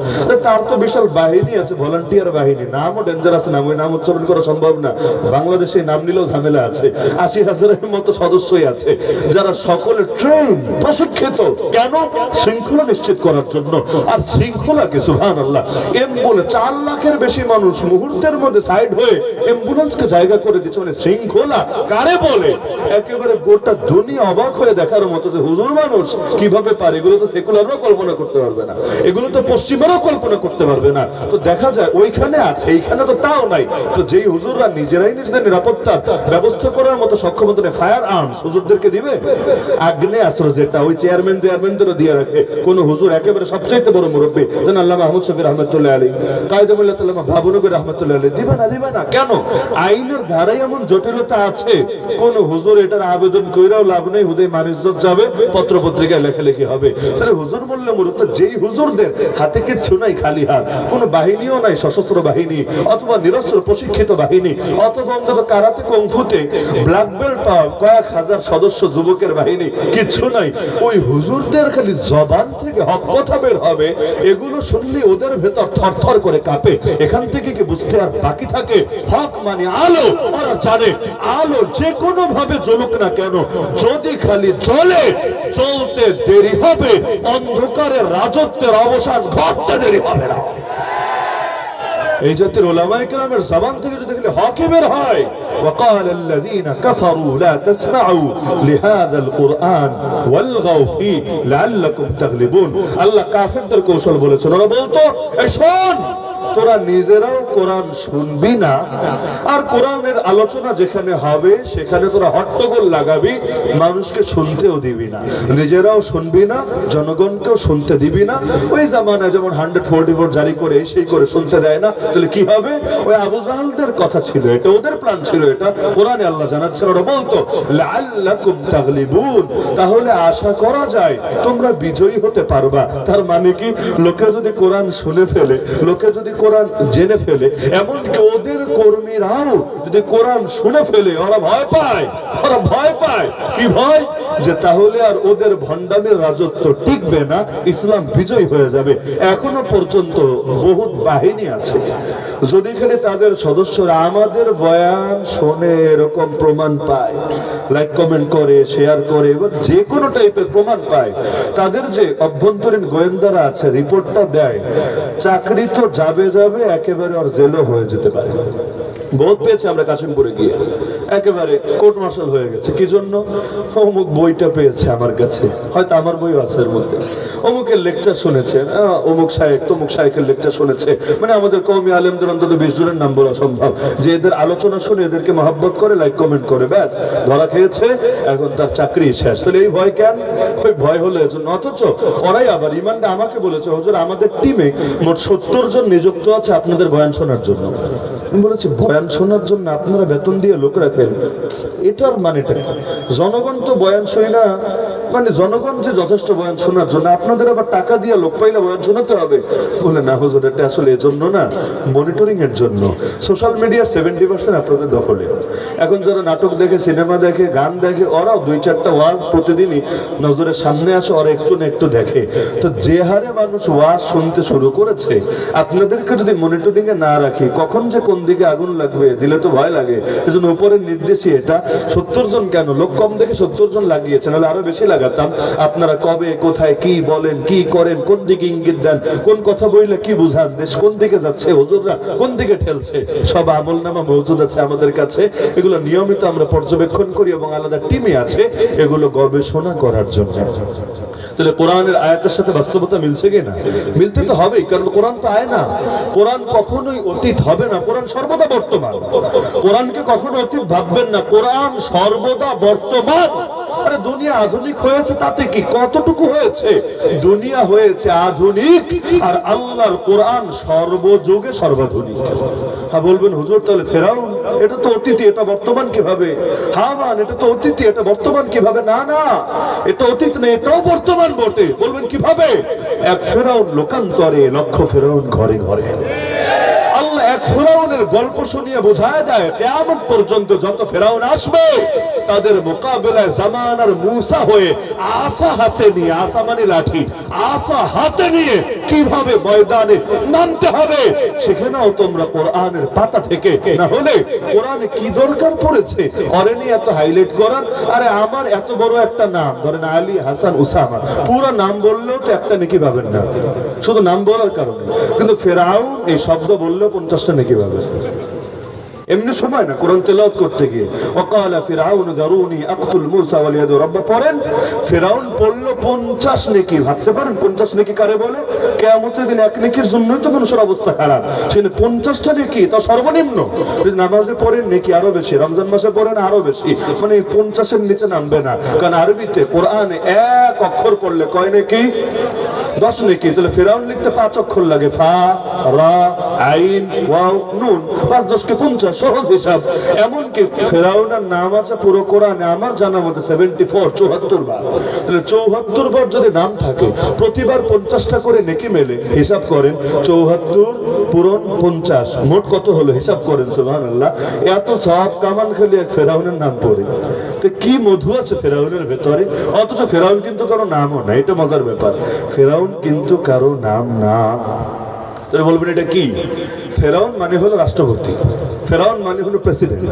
Speaker 1: তার তো বিশাল বাহিনী আছে, ভলান্টিয়ার বাহিনী, নামও ডেঞ্জারাস নাম, ওই নাম উচ্চারণ করা সম্ভব না, বাংলাদেশে নাম নিলেও ঝামেলা আছে। 80,000-এর মতো সদস্যই আছে, যারা সকলে ট্রেন প্রশিক্ষিত, কেন? শৃঙ্খলা নিশ্চিত করার জন্য। আর শৃঙ্খলাকে সুবহানাল্লাহ, অ্যাম্বুলেন্স 4 লাখের বেশি মানুষ মুহূর্তের মধ্যে সাইড হয়ে অ্যাম্বুলেন্সকে জায়গা করে দিচ্ছে, মানে শৃঙ্খলা কারে বলে? একেবারে গোটা দুনিয়া অবাক হয়ে দেখার মতো যে হুজুর মানুষ কিভাবে পারে। এগুলো তো সেকুলারও কল্পনা করতে পারবে না, এগুলো তো পশ্চিমারও কল্পনা করতে পারবে না। তো দেখা যায় ওইখানে আছে, এইখানে তো তাও নাই। তো যেই হুজুররা নিজেরাই নিজেদের নিরাপত্তার ব্যবস্থা করার মতো সক্ষমতা নেই, ফায়ার আর্মস হুজুরদেরকে দিবে? আগ্নেয়াস্ত্র যেটা ওই চেয়ারম্যানদেরও দিয়ে রাখে কোন হুজুর, একেবারে সবচেয়ে বড় মুরব্বী যেন আল্লামা আহমদ শফি রহমতুল্লাহ আলাইহি, কায়েদুল্লাহ তাআলা ভাবনগর রহমতুল্লাহ আলাইহি, দিবে না? দিবে না কেন? আইনের ধারায় এমন জটিলতা আছে, কোন হুজুর এটার আবেদন কইরাও লাভ নেই, হুদাই মানিজ্জত যাবে, পত্র পত্রিকায় লেখালেখি হবে। তাহলে হুজুর বললে মূলত যেই হুজুরদের হাতে কিচ্ছু নাই, খালি হাত, কোনো বাহিনীও নাই, সশস্ত্র বাহিনী অথবা নিরস্ত্র প্রশিক্ষিত বাহিনী, অথবা অন্তত কারাতে কুংফুতে ব্ল্যাক বেল্ট পাওয়া কয়েক হাজার সদস্য যুবকের বাহিনী, কিছু নাই। ওই হুজুরদের খালি জবান থেকে হক কথা বের হবে, এগুলো শুনলে ওদের ভেতর থরথর করে কাঁপে। এখান থেকে কি বুঝতে আর বাকি থাকে হক মানে আলো। ওরা জানে আলো যে কোনো ভাবে জ্বলুক না কেন, যদি খালি জ্বলে, জ্বলতে দেরি হবে, অন্ধকারের রাজত্বের অবসান ঘটতে দেরি হবে না। এই জাতির উলামায়ে কেরামের জবান থেকে যদি খালি হকই বের হয়, ওয়াকাল আল্লাযীনা কাফারু লা তাসমাউ লিহাযাল কুরআন ওয়ালগাউ ফি লাআল্লাকুম তাগলিবুন। আল্লাহ কাফেরদের কৌশল বলেছেন, ওরা বলতো এই শোন, তোরা নিজেরাও কোরআন শুনবি না, আর কোরআনের আলোচনা যেখানে হবে সেখানে তোরা হট্টগোল লাগাবি, মানুষকে শুনতেও দিবি না, নিজেরাও শুনবি না, জনগণকেও শুনতে দিবি না। ওই জামানায় যেমন 144 জারি করে সেই করে শুনতে দেয় না, তাহলে কি হবে? ওই আবু জাহলদের কথা ছিল এটা, ওদের প্ল্যান ছিল এটা, কোরআনে আল্লাহ জানাচ্ছেন। ওরা বলতো লাআল্লাকুম তাগলিবুন, তাহলে আশা করা যায় তোমরা বিজয়ী হতে পারবা। তার মানে কি, লোকে যদি কোরআন শুনে ফেলে, লোকে যদি কোরআন জেনে ফেলে, এমনকি ওদের কর্মীরাও যদি কোরআন শুনে ফেলে, ওরা ভয় পায়। ওরা ভয় পায় কি ভয়? যে তাহলে আর ওদের ভণ্ডামের রাজত্ব টিকবে না, ইসলাম বিজয় হয়ে যাবে। এখনো পর্যন্ত বহুত বাহিনী আছে, যদি এখানে তাদের সদস্যরা আমাদের বয়ান শোনে এরকম প্রমাণ পায়, লাইক কমেন্ট করে, শেয়ার করে, এবং যে কোনো টাইপের প্রমাণ পায়, তাদের যে অভ্যন্তরীণ গোয়েন্দারা আছে রিপোর্টটা দেয়, চাকরি তো যাবে যাবে, একেবারে আর জেলও হয়ে যেতে পারে। বহুত পেয়েছে আমরা কাশিমপুরে গিয়ে, একেবারে কোর্ট মার্শাল হয়ে গেছে। কি জন্য? অমুক বইটা পেয়েছে আমার কাছে, হয়তো আমার বইও আছে এর মধ্যে, অমুকের লেকচার শুনেছে, অমুক শায়েখ তমুক শায়েখের লেকচার শুনেছে। মানে আমাদের কওমি আলেমদের অন্তত 20 জনের নাম বলা সম্ভব, যে এদের আলোচনা শুনে এদেরকে মহব্বত করে, লাইক কমেন্ট করে, ব্যাস ধরা খেয়েছে, এখন তার চাকরি শেষ। তাহলে এই ভয় কেন? ওই ভয় হলো এজন্য। অথচ ওরাই আবার ইমানটা আমাকে বলেছে, হুজুর আমাদের টিমে মোট 70 জন নিযুক্ত আছে আপনাদের বয়ান শোনার জন্য। আমি বলেছি বয়ান শোনার জন্য আপনারা বেতন দিয়ে লোক রাখেন, এটার মানেটা জনগণ তো বয়ান শুনি না, মানে জনগণ যে যথেষ্ট বয়ান শোনার জন্য, আপনাদের আবার টাকা দিয়ে লোক পাইলে বয়ান শোনাতে হবে? বলে না হুজুর, এটা আসলে এজন্য না, মনিটরিং এর জন্য। সোশ্যাল মিডিয়ার 70% আপনাদের দখলে। এখন যারা নাটক দেখে, সিনেমা দেখে, গান দেখে, ওরাও 2-4টা ওয়াজ প্রতিদিনই নজরের সামনে আসে, ওরা একটু না একটু দেখে। তো যে হারে মানুষ ওয়াজ শুনতে শুরু করেছে, আপনাদেরকে যদি মনিটরিং এ না রাখি, কখন যে কোন দিকে আগুন লাগবে দিলে তো ভয় লাগে। এজন্য উপরের নির্দেশই এটা। 70 জন কেন, লোক কম দেখে 70 জন লাগিয়েছেন, নাহলে আরো বেশি লাগাতাম। আপনারা কবে কোথায় কি বলেন, কি করেন, কোন দিকে ইঙ্গিত দেন, কোন কথা বললে কি বুঝান, দেশ কোন দিকে যাচ্ছে, হুজুররা কোন দিকে ঠেলছে, সব আমলনামা মওজুদ আছে আমাদের কাছে। এগুলো নিয়মিত আমরা পর্যবেক্ষণ করি এবং আলাদা টিমে আছে এগুলো গবেষণা করার জন্য। তাহলে কোরআনের আয়াতের সাথে বাস্তবতা মিলছে কি না? মিলতে তো হবেই, কারণ কোরআন তো আয় না। কোরআন কখনোই অতীত হবে না, কোরআন সর্বদা বর্তমান। কোরআনকে কখনো অতীত ভাববেন না, কোরআন সর্বদা বর্তমান। আরে দুনিয়া আধুনিক হয়েছে তাতে কি, কতটুকু হয়েছে? দুনিয়া হয়েছে আধুনিক, আর আল্লাহর কোরআন সর্বযুগে সর্বাধুনিক। হ্যাঁ বলবেন হুজুর, তাহলে ফেরাউন এটা তো অতীত, এটা বর্তমান কিভাবে? হামান এটা তো অতীত, এটা বর্তমান কিভাবে? না না, এটা অতীত না, এটাও বর্তমান বটে। বলবেন কিভাবে? এক ফেরাউন লোকান্তরে, লক্ষ ফেরাউন ঘরে ঘরে। আল্লাহ এক ফেরাউনের গল্প শুনিয়ে বোঝায় দেয়, কিয়ামত পর্যন্ত যত ফেরাউন আসবে তাদের মোকাবেলায় জামানার মূসা হয়ে আসা হাতে নিয়ে, আসা মানে লাঠি, আসা হাতে নিয়ে কিভাবে ময়দানে নামতে হবে সেখানেও তোমরা কোরআনের পাতা থেকে, না হলে কোরআনে কি দরকার পড়েছে অরেনি এত হাইলাইট করার? আরে আমার এত বড় একটা নাম, ধরেন আলী, হাসান, উসামা, পুরো নাম বললেও তো একটা নেকি পাবেন না, শুধু নাম বলার কারণে। কিন্তু ফেরাউন এই শব্দ বললেও 50টা নেকি পাবে। এমনি সময় না, কোরআন তেলাওয়াত করতে গিয়ে ওয়াকালা ফিরআউন যারুনি আকতুল মূসা ওয়ালিয়াদু রাব্বা পড়েন, ফিরআউন পড়লো 50 নেকি। ভাবতে পারেন 50 নেকি কারে বলে? কিয়ামতের দিন এক নেকির জন্যই তো মানুষের অবস্থা খারাপ। সেখানে 50টা নেকি তা সর্বনিম্ন। যদি নামাজে পড়েন নেকি আরো বেশি, রমজান মাসে পড়েন আরো বেশি, মানে 50-এর নিচে নামবে না। কারণ আরবিতে কোরআনে এক অক্ষর পড়লে কয় নেকি? 10 নেকি, তাহলে ফেরাউন লিখতে 5 অক্ষর লাগে, ফা রা আইন ওয়াও নুন, 5 10 কে 50, সহজ হিসাব। এমনকি ফেরাউনের নাম আছে পুরো কোরআনে আমার জানা মতে 74, 74 বার। তাহলে 74 বার যদি নাম থাকে, প্রতিবার 50টা করে নেকি মেলে, হিসাব করেন 74 পূরণ 50, মোট কত হলো হিসাব করেন। সুবহানাল্লাহ, এত সব কামান খেলে এক ফেরাউনের নাম পড়ে, তো কি মধু আছে ফেরাউনের ভেতরে। অথচ ফেরাউন কিন্তু কারো নামও না, এটা মজার ব্যাপার, ফেরাউন কিন্তু কারো নাম না। তাহলে বলবেন এটা কি? ফেরাউন মানে হলো রাষ্ট্রপতি, ফেরাউন মানে হলো প্রেসিডেন্ট।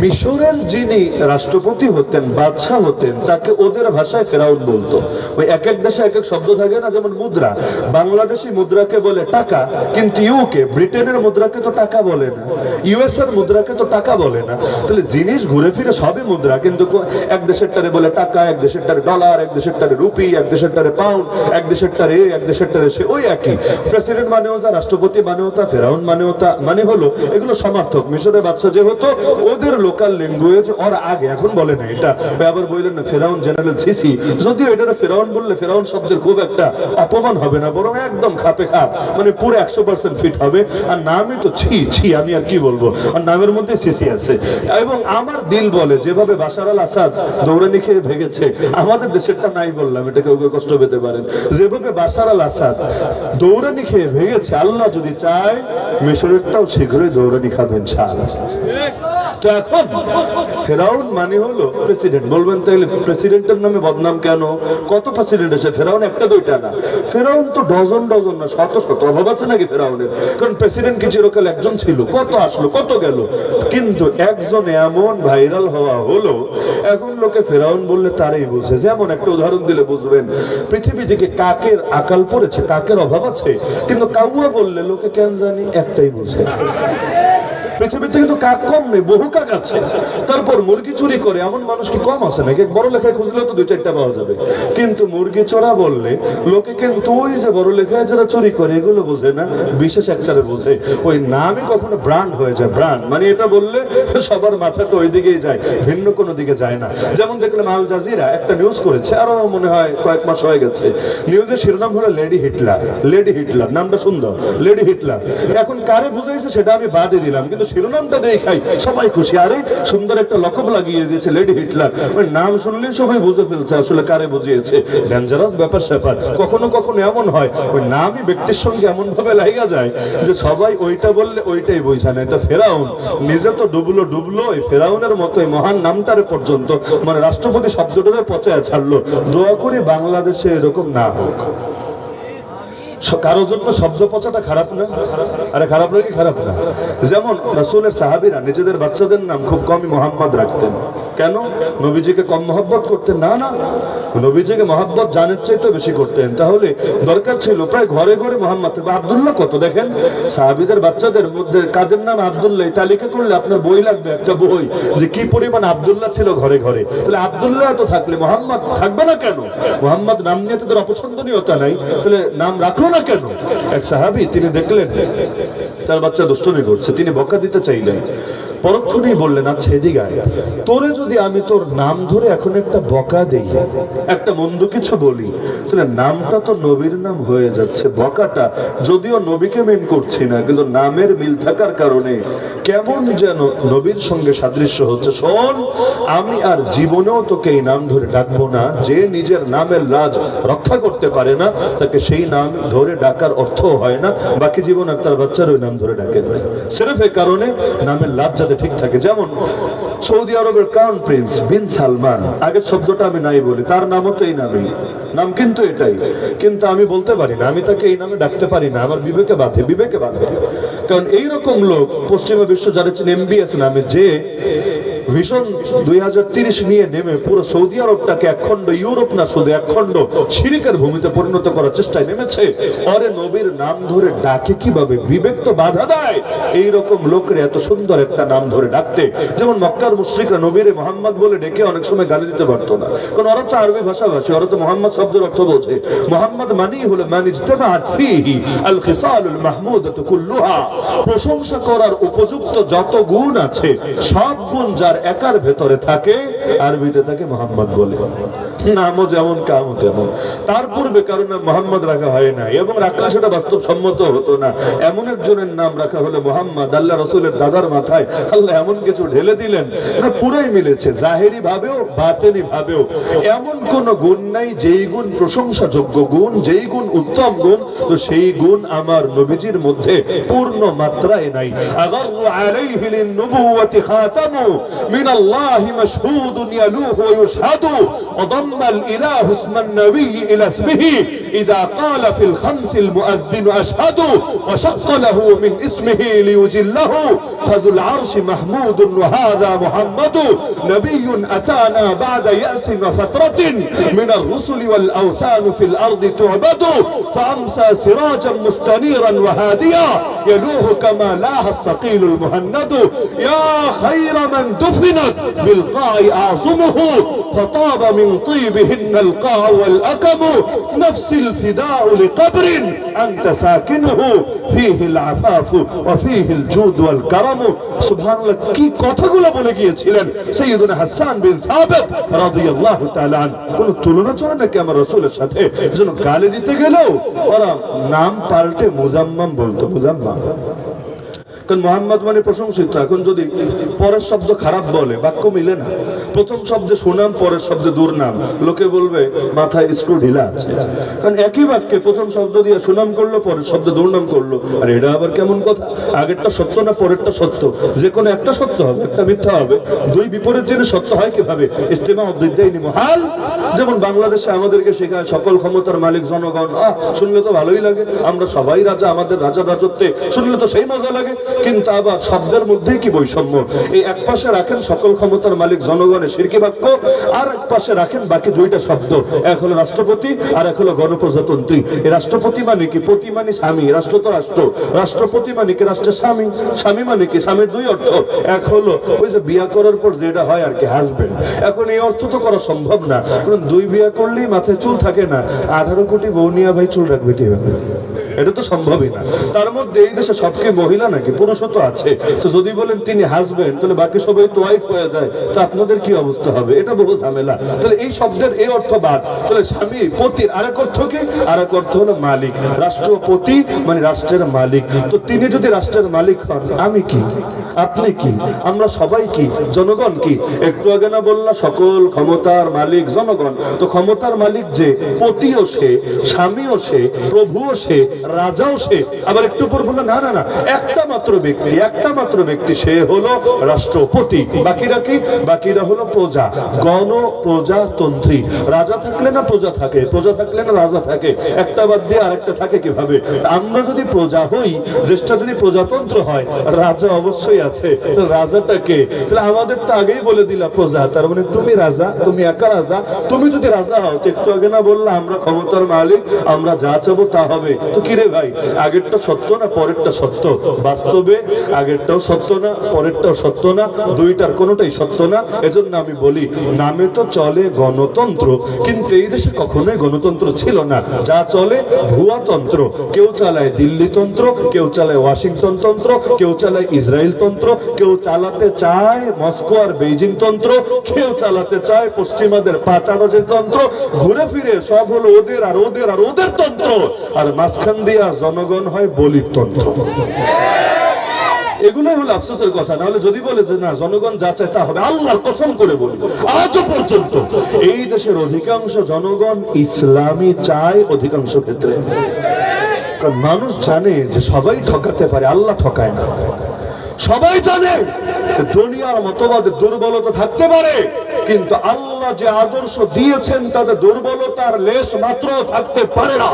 Speaker 1: মিশরের যিনি রাষ্ট্রপতি হতেন, বাদশাহ হতেন, তাকে ওদের ভাষায় ফেরাউন বলতো। ওই এক এক দেশে এক এক শব্দ থাকে না, যেমন মুদ্রা, বাংলাদেশি মুদ্রাকে বলে টাকা, কিন্তু ইউকে ব্রিটেনের মুদ্রাকে তো টাকা বলে না, ইউএস এর মুদ্রাকে তো টাকা বলে না। তাহলে জিনিস ঘুরে ফিরে সবই মুদ্রা, কিন্তু এক দেশের টারে বলে টাকা, এক দেশের টারে ডলার, এক দেশের টারে রুপি, এক দেশের টারে পাউন্ড, এক দেশের টারে এক দেশের টারে সে, ওই একই। প্রেসিডেন্ট মানেও তা, রাষ্ট্রপতি মানেও তা, ফেরাউন মানেও তা, মানে হলো এগুলো সমার্থক। মিশরের বাদশা যে হতো, ওদের লোকাল ল্যাঙ্গুয়েজ ওর আগে, এখন বলে না এটা। আবার বললেন না ফেরাউন জেনারেল সিসি, যদিও এটা ফেরাউন বললে ফেরাউন শব্দের খুব একটা অপমান হবে না, বরং একদম খাপে খাপ, মানে পুরো 100% ফিট হবে। আর নামই তো ছি ছি, আমি আর কি বলবো, আর নামের মধ্যে সিসি আছে। এবং আমার দিল বলে যেভাবে বাশার আল আসাদ দৌড়ানি খেয়ে ভেগেছে, আমাদের দেশেরটা নাই বললাম, এটা কেউ কেউ কষ্ট পেতে পারেন, যেভাবে বাশার আল আসাদ দৌড়ানি খেয়ে ভেগেছে, আল্লাহ যদি চায় মিশরেরটাও শীঘ্রই দৌড়ানি খাবেন ইনশাআল্লাহ। তো এখন ফেরাউন মানে হলো প্রেসিডেন্ট। বলবেন তাহলে প্রেসিডেন্টের নামে বদনাম কেন? কত প্রেসিডেন্ট আছে? ফেরাউন একটা দুইটা না, ফেরাউন তো ডজন ডজন না, শত শত। অভাব আছে নাকি ফেরাউনের? কারণ প্রেসিডেন্ট কি চিরকাল একজন ছিল? কত আসলো কত গেল, কিন্তু একজন এমন ভাইরাল হওয়া হলো, এখন লোকে ফেরাউন বললে তারাই বুঝে। যেমন একটা উদাহরণ দিলে বুঝবেন, পৃথিবী থেকে কাকের আকাল পড়েছে, কাকের অভাব আছে, কিন্তু কাউয়া বললে লোকে কেন জানি একটাই বুঝে। পৃথিবীতে কিন্তু কাক কম নেই, বহু কাক আছে। তারপর মুরগি চুরি করে এমন মানুষ কি কম আছে নাকি? বড় লেখায় খুঁজলেও তো 2-4টা পাওয়া যাবে, কিন্তু মুরগি চোরা বললে লোকে কিন্তু ওই যে বড় লেখায় যারা চুরি করে এগুলো বোঝে না, বিশেষ একটারে বোঝে। ওই নামই কখনো ব্র্যান্ড হয়ে যায়, ব্র্যান্ড মানে এটা বললে সবার মাথাটা ওই দিকেই যায়, ভিন্ন কোনো দিকে যায় না। যেমন দেখলাম আল জাজিরা একটা নিউজ করেছে, আরো মনে হয় কয়েক মাস হয়ে গেছে, নিউজের শিরোনাম হলো লেডি হিটলার। লেডি হিটলার নামটা সুন্দর, লেডি হিটলার। এখন কারে বুঝাইছে সেটা আমি বাদে দিলাম, কিন্তু শিরোনামটা দেখাই সবাই খুশি। আরে সুন্দর একটা লকব লাগিয়ে দিয়েছে লেডি হিটলার, ওই নাম শুনলে সবাই বুঝে ফেলছে আসলে কারে বুঝিয়েছে। ডেঞ্জারাস ব্যাপার স্যাপার। কখনো কখনো এমন হয় ওই নামই ব্যক্তির সঙ্গে এমন ভাবে লাগা যায় যে সবাই ওইটা বললে ওইটাই বোঝা না। এটা ফেরাউন নিজে তো ডুবলো, এই ফেরাউনের মতো এই মহান নামটারে পর্যন্ত মানে রাষ্ট্রপতি শব্দটারে পচায় ছাড়লো। দোয়া করি বাংলাদেশে এরকম না হোক। কারোর জন্য শব্দ পচাটা খারাপ না? আরে খারাপ নাকি? খারাপ না। যেমন রাসূলের সাহাবীরা নিজেদের বাচ্চাদের নাম খুব কমই মোহাম্মদ রাখতেন। কেন? নবীজিকে কম মহব্বত করতেন না, না, নবীজিকে মহব্বত জানের চাইতে বেশি করতেন। তাহলে দরকার ছিল প্রায় ঘরে ঘরে মোহাম্মদ। আব্দুল্লাহ কত দেখেন, সাহাবীদের বাচ্চাদের মধ্যে কাদের নাম আব্দুল্লাহ, তালিকা করলে আপনার বই লাগবে, একটা বই, যে কি পরিমাণ আব্দুল্লাহ ছিল ঘরে ঘরে। তাহলে আব্দুল্লাহ তো থাকলে মোহাম্মদ থাকবে না কেন? মোহাম্মদ নাম নিয়ে তাদের অপছন্দনীয়তা নাই, তাহলে নাম রাখলো না কেন? এক সাহাবী তিনি দেখলেন তার বাচ্চা দুষ্টুমি করছে, তিনি বকা দিতে চাইলেন, পরক্ষণেই বললেন, আচ্ছা এদিকে আয়, তোরে যদি আমি তোর নাম ধরে এখন একটা বকা দেই, একটা মন্দ কিছু বলি, তাহলে নামটা তো নবীর নাম হয়ে যাচ্ছে, বকাটা যদিও নবীকে মেন করছি না, কিন্তু নামের মিল থাকার কারণে কেমন যেন নবীর সঙ্গে সাদৃশ্য হচ্ছে। শোন, আমি আর জীবনেও তোকে এই নাম ধরে ডাকবো না। যে নিজের নামের লাজ রক্ষা করতে পারে না তাকে সেই নাম ধরে ডাকার অর্থ হয় না, বাকি জীবন আর তার বাচ্চার ওই নাম ধরে ডাকে না। সির্ফ এই কারণে নামের লাজ যাতে ঠিক থাকে। যেমন সৌদি আরবের ক্রাউন প্রিন্স বিন সালমান, আগের শব্দটা আমি নাই বলি, তার নামও তো এই নামই, নাম কিন্তু এটাই, কিন্তু আমি বলতে পারি না, আমি তাকে এই নামে ডাকতে পারি না, আমার বিবেকে বাধে, বিবেকে বাধে। কারণ এইরকম লোক পশ্চিমা বিশ্ব যারা MBS নামে যে ভিশন 2030 নিয়ে নেমে পুরো সৌদি আরবটাকে একখণ্ড, ইউরোপ না শুধু একখণ্ড শিরকের ভূমিতে পরিণত করার চেষ্টায় নেমেছে, পরে নবীর নাম ধরে ডাকে কিভাবে? বিবেক তো বাধা দেয় এইরকম লোকের এত সুন্দর একটা নাম ধরে ডাকতে। যেমন মক্কার মুশরিকরা নবীরে মোহাম্মদ বলে ডেকে অনেক সময় গালি দিতে পারতো না, কারণ ওরা তো আরবি ভাষাভাষী, ওরা তো মোহাম্মদ শব্দের অর্থ বোঝে। মোহাম্মদ মানেই হলো মান ইজতামাআত ফীহি আল খিসালুল মাহমুদাতু কুল্লুহা, প্রশংসা করার উপযুক্ত যত গুণ আছে সব গুণ যার একার ভেতরে থাকে, আরবিতে তাকে মোহাম্মদ বলে। নামও যেমন কামও তেমন। তার পূর্বে কারণ নাম মোহাম্মদ রাখা হয় না, এবং রাখলে সেটা বাস্তবসম্মত হতো না। এমন একজনের নাম রাখা হলো মোহাম্মদ। আল্লাহ রসুলের দাদার মাথায় আল্লাহ এমন কিছু ঢেলে দিলেন, এটা পুরাই মিলেছে, জাহেরি ভাবেও বাতেনি ভাবেও। এমন কোন গুণ নাই যেই গুণ প্রশংসাযোগ্য গুণ, যেই গুণ উত্তম গুণ, তো সেই গুণ আমার নবীজির মধ্যে পূর্ণ মাত্রায় নাই। আগারু আলাইহি লিন-নুবুওয়াতি খাতামু মিনাল্লাহি মাশহুদুন ইয়ালুহু ওয়া ইউশহাদু وضم الإله اسم النبي إلى اسمه إذا قال في الخمس المؤذن أشهد وشق له من اسمه ليجله فذو العرش محمود وهذا محمد نبي أتانا بعد يأس وفترة من الرسل والأوثان في الأرض تعبد فأمسى سراجا مستنيرا وهاديا يلوه كما لاها الصقيل المهند يا خير من دفنت بالقاع أعظمه فطاب من طيبهن القاع والأكم نفس الفداء لقبر أنت ساكنه فيه العفاف وفيه الجود والكرم سبحان الله কি কথাগুলো বলে গিয়েছিলেন সাইয়্যিদুনা হাসান বিন সাবিত রাদিয়াল্লাহু তাআলা আন। কোন তুলনা চলে নাকি আমার রাসূলের সাথে? যেন গালি দিতে গেলেও ওরা নাম পাল্টে মুজাম্মাম বলতো, মুজাম্মাম। কারণ মোহাম্মদ মানে প্রশংসিত। এখন যদি পরের শব্দ খারাপ বলে বাক্য মিলে না। প্রথম শব্দে সুনাম, পরের শব্দে দুর্নাম, লোকে বলবে মাথায় স্ক্রু ঢিলা আছে। কারণ একই বাক্যে প্রথম শব্দ দিয়ে সুনাম করলো, পরের শব্দ দুর্নাম করলো। আর এটা আবার কেমন কথা? আগেরটা সত্য না পরেরটা সত্য? যে কোনো একটা সত্য হবে, একটা মিথ্যা হবে। দুই বিপরীত জিনিস সত্য হয় কিভাবে? ইস্তেমা উদ্দিদাইনি মুহাল। যেমন বাংলাদেশে আমাদেরকে শেখায় সকল ক্ষমতার মালিক জনগণ। শুনলে তো ভালোই লাগে, আমরা সবাই রাজা, আমাদের রাজার রাজত্বে শুনলে তো সেই মজা লাগে। কিন্তু আবার শব্দের মধ্যে কি বৈষম্য! এই এক পাশে রাখেন সকল ক্ষমতার মালিক জনগণের শিরকি বাক্য, আর এক পাশে রাখেন বাকি দুইটা শব্দ, এক হলো রাষ্ট্রপতি আর এক হলো গণপ্রজাতন্ত্রী। এই রাষ্ট্রপতি মানে কি? পতি মানে স্বামী, রাষ্ট্র তো রাষ্ট্র। রাষ্ট্রপতি মানে কি? রাষ্ট্রের স্বামী। স্বামী মানে কি? স্বামীর দুই অর্থ, এক হলো ওই যে বিয়া করার পর যেটা হয় আর কি, হাজবেন্ড। এখন এই অর্থ তো করা সম্ভব না, কারণ দুই বিয়া করলেই মাথায় চুল থাকে না। 18 কোটি বউ নিয়ে ভাই চুল রাখবে কিভাবে? এটা তো সম্ভবই না। তার মধ্যে এই দেশে সবকে মহিলা নাকি? পুরুষও তো আছে। তো যদি বলেন তিনি হাজবেন্ড, তাহলে বাকি সবাই তো ওয়াইফ হয়ে যায়। তো আপনাদের কি অবস্থা হবে? এটা বহু ঝামেলা। তাহলে এই শব্দের এই অর্থ বাদ। তাহলে স্বামী পতির আরেক অর্থ কি? আরেক অর্থ হলো মালিক। রাষ্ট্রপতি মানে রাষ্ট্রের মালিক। তো তিনি যদি রাষ্ট্রের মালিক হন, আমি কি? আপনি কি? আমরা সবাই কি? জনগণ কি? একটু আগে না বললাম সকল ক্ষমতার মালিক জনগণ। তো ক্ষমতার মালিক যে, পতিও সে, স্বামীও সে, প্রভুও সে, রাজাও সে। আবার একটু পর বললো না না না, একটা মাত্র ব্যক্তি, একটা মাত্র ব্যক্তি, সে হলো রাষ্ট্রপতি। বাকিরা কি? বাকিরা হলো প্রজা, গণ প্রজাতন্ত্রী। রাজা থাকলে না প্রজা থাকে, প্রজা থাকলে না রাজা থাকে। একটা বাদ দিয়ে আরেকটা থাকে কিভাবে? আমরা যদি প্রজা হই, দেশটা যদি প্রজাতন্ত্র হয়, রাজা অবশ্যই আছে। তো রাজাটাকে তাহলে আমাদের তো আগেই বলে দিলা প্রজা, তার মানে তুমি রাজা, তুমি একা রাজা। তুমি যদি রাজা হও, তো একটু আগে না বললা আমরা ক্ষমতার মালিক, আমরা যা চাবো তা হবে। তো কিরে ভাই, আগেরটা সত্য না পরেরটা সত্য? বাস্তবে আগেরটাও সত্য না, পরেরটাও সত্য না, দুইটার কোনোটাই সত্য না। এজন্য আমি বলি, নামে তো চলে গণতন্ত্র, কিন্তু এই দেশে কখনোই গণতন্ত্র ছিল না। যা চলে ভুয়া তন্ত্র। কেউ চালায় দিল্লি তন্ত্র, কেউ চালায় ওয়াশিংটন তন্ত্র, কেউ চালায় ইসরায়েল তন্ত্র, কেউ চালাতে চায় মস্কো আর বেইজিং তন্ত্র, কেউ চালাতে চায় পশ্চিমাদের পাচারাজের তন্ত্র। ঘুরে ফিরে সব হলো ওদের আর ওদের আর ওদের তন্ত্র, আর মাঝখান দিয়া জনগণ হয় বলির তন্ত্র। এগুলোই হলো আফসোসের কথা। নাহলে যদি বলে যে না জনগণ যা চায় তা হবে, আল্লাহর কসম করে বলি আজও পর্যন্ত এই দেশের অধিকাংশ জনগণ ইসলামী চায় অধিকাংশ ক্ষেত্রে। কারণ মানুষ জানে যে সবাই ঠকাতে পারে, আল্লাহ ঠকায় না। সবাই জানে দুনিয়ার মতবাদের দুর্বলতা থাকতে পারে, কিন্তু আল্লাহ যে আদর্শ দিয়েছেন তাতে দুর্বলতার লেশ মাত্র থাকতে পারে না।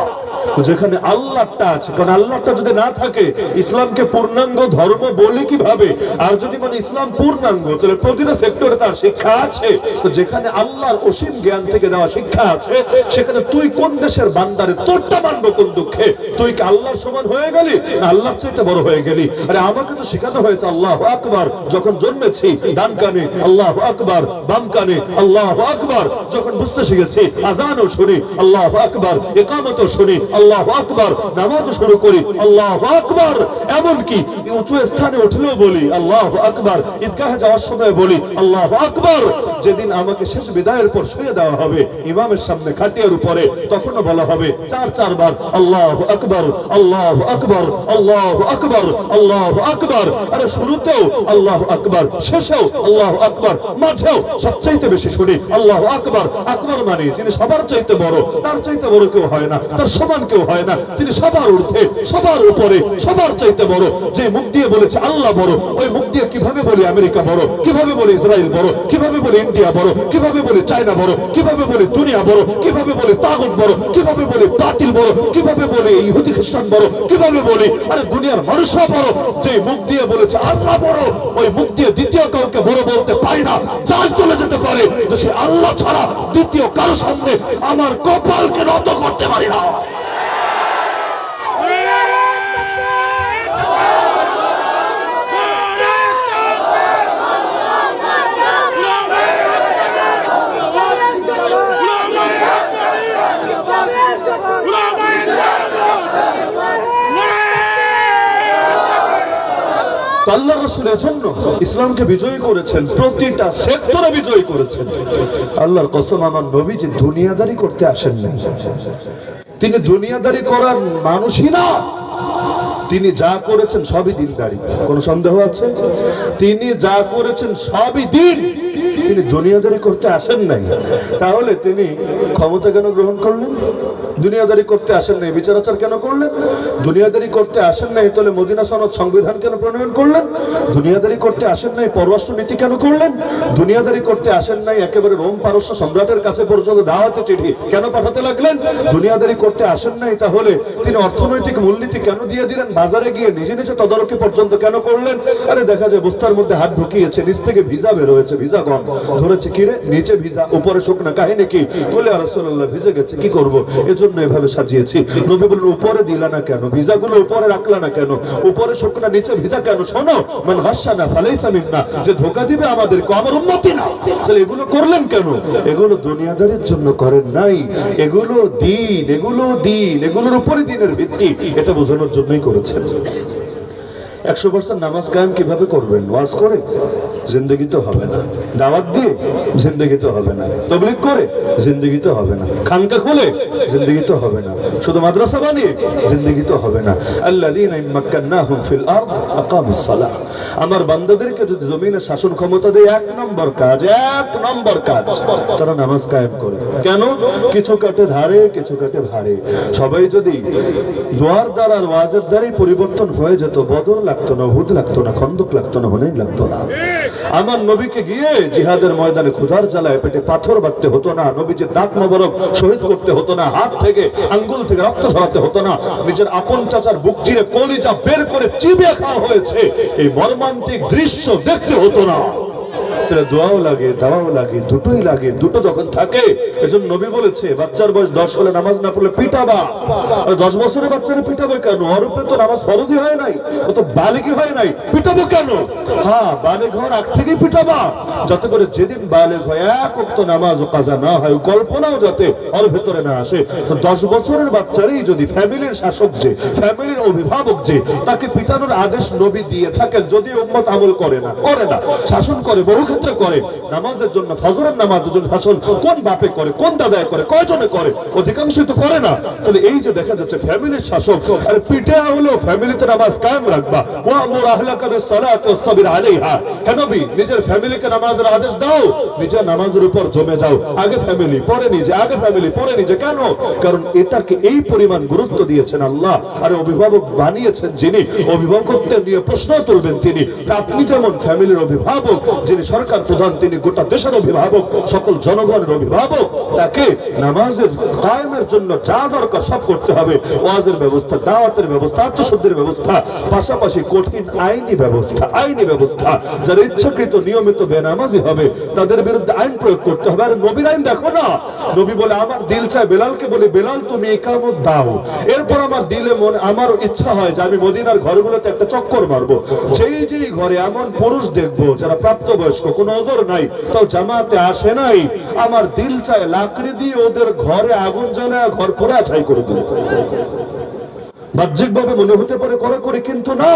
Speaker 1: যেখানে আল্লাহটা আছে, কারণ আল্লাহটা যদি না থাকে ইসলামকে পূর্ণাঙ্গ ধর্ম বলি কিভাবে? আর যদি মানে ইসলাম পূর্ণাঙ্গ, তাহলে প্রতিটা সেক্টরে তার শিক্ষা আছে। তো যেখানে আল্লাহর অসীম জ্ঞান থেকে দেওয়া শিক্ষা আছে, সেখানে তুই কোন দেশের বান্দারে, তোরটা মানবো কোন দুঃখে? তুই কি আল্লাহর সমান হয়ে গেলি না আল্লাহর চাইতে বড় হয়ে গেলি? আরে আমাকে তো শেখানো হয়েছে আল্লাহু আকবার, যখন জন্মেছি ডান কানে আল্লাহু আকবার, বাম কানে আল্লাহু আকবার, যখন বুঝতে শিখেছি আযানও শুনি আল্লাহু আকবার, ইকামতও শুনি আল্লাহু আকবার, নামাজও শুরু করি আল্লাহু আকবার, এমনকি উঁচু স্থানে উঠলেও বলি আল্লাহু আকবার, ঈদগাহে যাওয়ার সময় বলি আল্লাহু আকবার। যেদিন আমাকে শেষ বিদায়ের পর শুয়ে দেওয়া হবে ইমামের সামনে খাটিয়ার উপরে, তখনও বলা হবে চার বার আল্লাহু আকবার, আল্লাহু আকবার, আল্লাহু আকবার, আল্লাহু আকবার। আরে শুরুতেও আল্লাহু আকবার, শেষেও আল্লাহু আকবার, মাঝেও সবচাইতে বেশি শুনি আল্লাহু আকবার। আকবার মানে যিনি সবার চাইতে বড়, তার চাইতে বড় কেউ হয় না, তার সমান কেউ হয় না, তিনি সবার ঊর্ধ্বে, সবার উপরে, সবার চাইতে বড়। যে মুখ দিয়ে বলেছে আল্লাহ বড়, ওই মুখ দিয়ে কিভাবে বলি আমেরিকা বড়, কিভাবে বলি ইসরায়েল বড়, কিভাবে বলি ইন্ডিয়া বড়, কিভাবে বলি চায়না বড়, কিভাবে বলি দুনিয়া বড়, কিভাবে বলি তাগুত বড়, কিভাবে বলি বাতিল বড়, কিভাবে বলি ইহুদি খ্রিস্টান বড়, কিভাবে বলি আরে দুনিয়ার মানুষরা বড়। যে মুখ দিয়ে বলেছে আল্লাহ বড়, ওই মুখ দিয়ে দ্বিতীয় কাউকে বড় বলতে পারি না। জান চলে যেতে পারে যে সে আল্লাহ ছাড়া দ্বিতীয় কারো সামনে আমার কপালকে নত করতে পারি না। আল্লাহ রাসূলের জন্য ইসলামকে বিজয়ী করেছেন, প্রতিটা সেক্টরে বিজয়ী করেছেন। আল্লাহর কসম, আমার নবীজি দুনিয়াদারি করতে আসেন না। তিনি দুনিয়াদারি করার মানুষই না। তিনি যা করেছেন সবই দিনদারি, কোনো সন্দেহ আছে? তিনি যা করেছেন সবই দিন, তিনি দুনিয়াদারি করতে আসেন নাই। তাহলে তিনি ক্ষমতা কেন গ্রহণ করলেন? দুনিয়াদারি করতে আসেন নাই। বিচারাচার কেন করলেন? দুনিয়াদারি করতে আসেন নাই। তাহলে মদিনা সনদ সংবিধান কেন প্রণয়ন করলেন? দুনিয়াদারি করতে আসেন নাই। পররাষ্ট্র নীতি কেন করলেন? দুনিয়াদারি করতে আসেন নাই। একেবারে রোম পারস্য সম্রাটের কাছে পর্যন্ত দাওয়াতি চিঠি কেন পাঠাতে লাগলেন? দুনিয়াদারি করতে আসেন নাই। তাহলে তিনি অর্থনৈতিক মূলনীতি কেন দিয়ে দিলেন? বাজারে গিয়ে নিজে নিজে তদারকি পর্যন্ত কেন করলেন? আরে দেখা যায় বস্তার মধ্যে হাত ঢুকিয়েছে, নিচ থেকে ভিজা বের হয়েছে, ভিজা গম ধরেছে, কিরে নিচে ভিজা উপরে শুকনা, কাহিনী কি? বলে রাসূলুল্লাহ ভিজে গেছে, কি করব, এজন্য এভাবে সাজিয়েছি। নবী বললেন উপরে দিলা না কেন? ভিজাগুলো উপরে রাখলা না কেন? উপরে শুকনা নিচে ভিজা কেন? শোনো, মান গাশানা ফালাইসা মিন্না, যে ধোঁকা দিবে আমাদেরকে আমার উম্মতি না। তাহলে এগুলো করলেন কেন? এগুলো দুনিয়াদারির জন্য করেন নাই। এগুলো দিন, এগুলো দিন, এগুলোর উপরে দিনের ভিত্তি, এটা বোঝানোর জন্যই করেছেন। 100% নামাজ কায়েম কিভাবে করবেন? ওয়াজ করে জিন্দেগিতে হবে না, দাওয়াত দিয়ে জিন্দেগিতে হবে না, তাবলীগ করে জিন্দেগিতে হবে না, খানকা খুলে জিন্দেগিতে হবে না, শুধু মাদ্রাসা বানিয়ে জিন্দেগিতে হবে না। আল্লাযীনা ইম্মাক্কান্নাহুম ফিল আরদ আকামুস সালাহ, আমার বান্দাদেরকে যদি জমিনে শাসন ক্ষমতা দেয়, এক নম্বর কাজ তারা নামাজ কায়েম করে। কেন? কিছু কাটে ধারে, কিছু কাটে ভারে। সবাই যদি দোয়ার দ্বারা আর ওয়াজের দ্বারাই পরিবর্তন হয়ে যেত, বদর লাগতো না, হুদ লাগতো না, খন্দক লাগতো না, হুনাইন লাগতো না। আমার নবীকে গিয়ে জিহাদের ময়দানে ক্ষুধার জ্বালায় পেটে পাথর বাঁধতে হতো না, নবীজির দাঁত মোবারক শহীদ করতে হতো না, হাত থেকে আঙ্গুল থেকে রক্ত ঝরাতে হতো না, নিজের আপন চাচার বুক চিরে কলিজা বের করে চিবিয়ে খাওয়া হয়েছে, এই মর্মান্তিক দৃশ্য দেখতে হতো না। দোয়াও লাগে, দাওয়াও লাগে, দুটোই লাগে। দুটো যখন থাকে, এজন্য নবী বলেছে বাচ্চার বয়স 10 হলে নামাজ না পড়লে পিটাবা। আর 10 বছরের বাচ্চারা পিটাবে কেন? ওর উপরে তো নামাজ ফরজই হয় নাই, ও তো বালিগই হয় নাই, পিটাবো কেন? হ্যাঁ, বালিগ হওয়ার আগ থেকেই পিটাবা, যাতে করে যেদিন বালিগ হয় এক ওয়াক্ত নামাজ ও কাজা না হয়, কল্পনাও যাতে ওর ভেতরে না আসে। তো 10 বছরের বাচ্চারই যদি ফ্যামিলির শাসক, যে ফ্যামিলির অভিভাবক, যে তাকে পিটানোর আদেশ নবী দিয়ে থাকেন, যদি উম্মত আমল করে না, শাসন করে, বহু ক্ষেত্রে করে, নামাজের জন্য, ফজরের নামাজের জন্য শাসন কোন বাপে করে, কোন দাদায় করে, কয়জনে করে? অধিকাংশই তো করে না। তাহলে এই যে দেখা যাচ্ছে ফ্যামিলির শাসক, আরে পিঠে হলো ফ্যামিলিতে নামাজ কায়েম রাখবা, ওয়ামুর আহলাকা বিসসালাতি ওয়াসতাবির আলাইহা। হে নবী, নিজের ফ্যামিলিকে নামাজের আদেশ দাও, নিজের নামাজের উপর জমে যাও। আগে ফ্যামিলি পরে নিজে, আগে ফ্যামিলি পরে নিজে। কেন? কারণ এটাকে এই পরিমাণ গুরুত্ব দিয়েছেন আল্লাহ, আরে অভিভাবক বানিয়েছেন যিনি, অভিভাবকত্ব নিয়ে প্রশ্ন তুলবেন তিনি। তা আপনি যেমন ফ্যামিলির অভিভাবক, যিনি সরকার প্রধান, তিনি গোটা দেশের অভিভাবক, সকল জনগণের অভিভাবক। তাকে নামাজের কায়েমের জন্য যা দরকার সব করতে হবে। ওয়াজের ব্যবস্থা, দাওয়াতের ব্যবস্থা, আত্মশুদ্ধির ব্যবস্থা, পাশাপাশি কঠিন আইনি ব্যবস্থা। যারা ইচ্ছাকৃত নিয়মিত বেনামাজি হবে তাদের বিরুদ্ধে আইন প্রয়োগ করতে হবে। আর নবীর আইন দেখো না, নবী বলে আমার দিল চায় বেলালকে বলি, বেলাল তুমি ইকামত দাও। এরপর আমার দিলে আমার ইচ্ছা হয় যে আমি মদিনার ঘরগুলোতে একটা চক্কর মারবো। যেই ঘরে এমন পুরুষ দেখবো যারা প্রাপ্তবয়স্ক, কোনো ওজর নাই, তাও জামাতে আসে নাই, আমার দিল চায় লাকড়ি দিয়ে ওদের ঘরে আগুন জ্বালায় ঘর পুরা ছাই করে দিল। বাহ্যিক ভাবে মনে হতে পারে করা করে, কিন্তু না,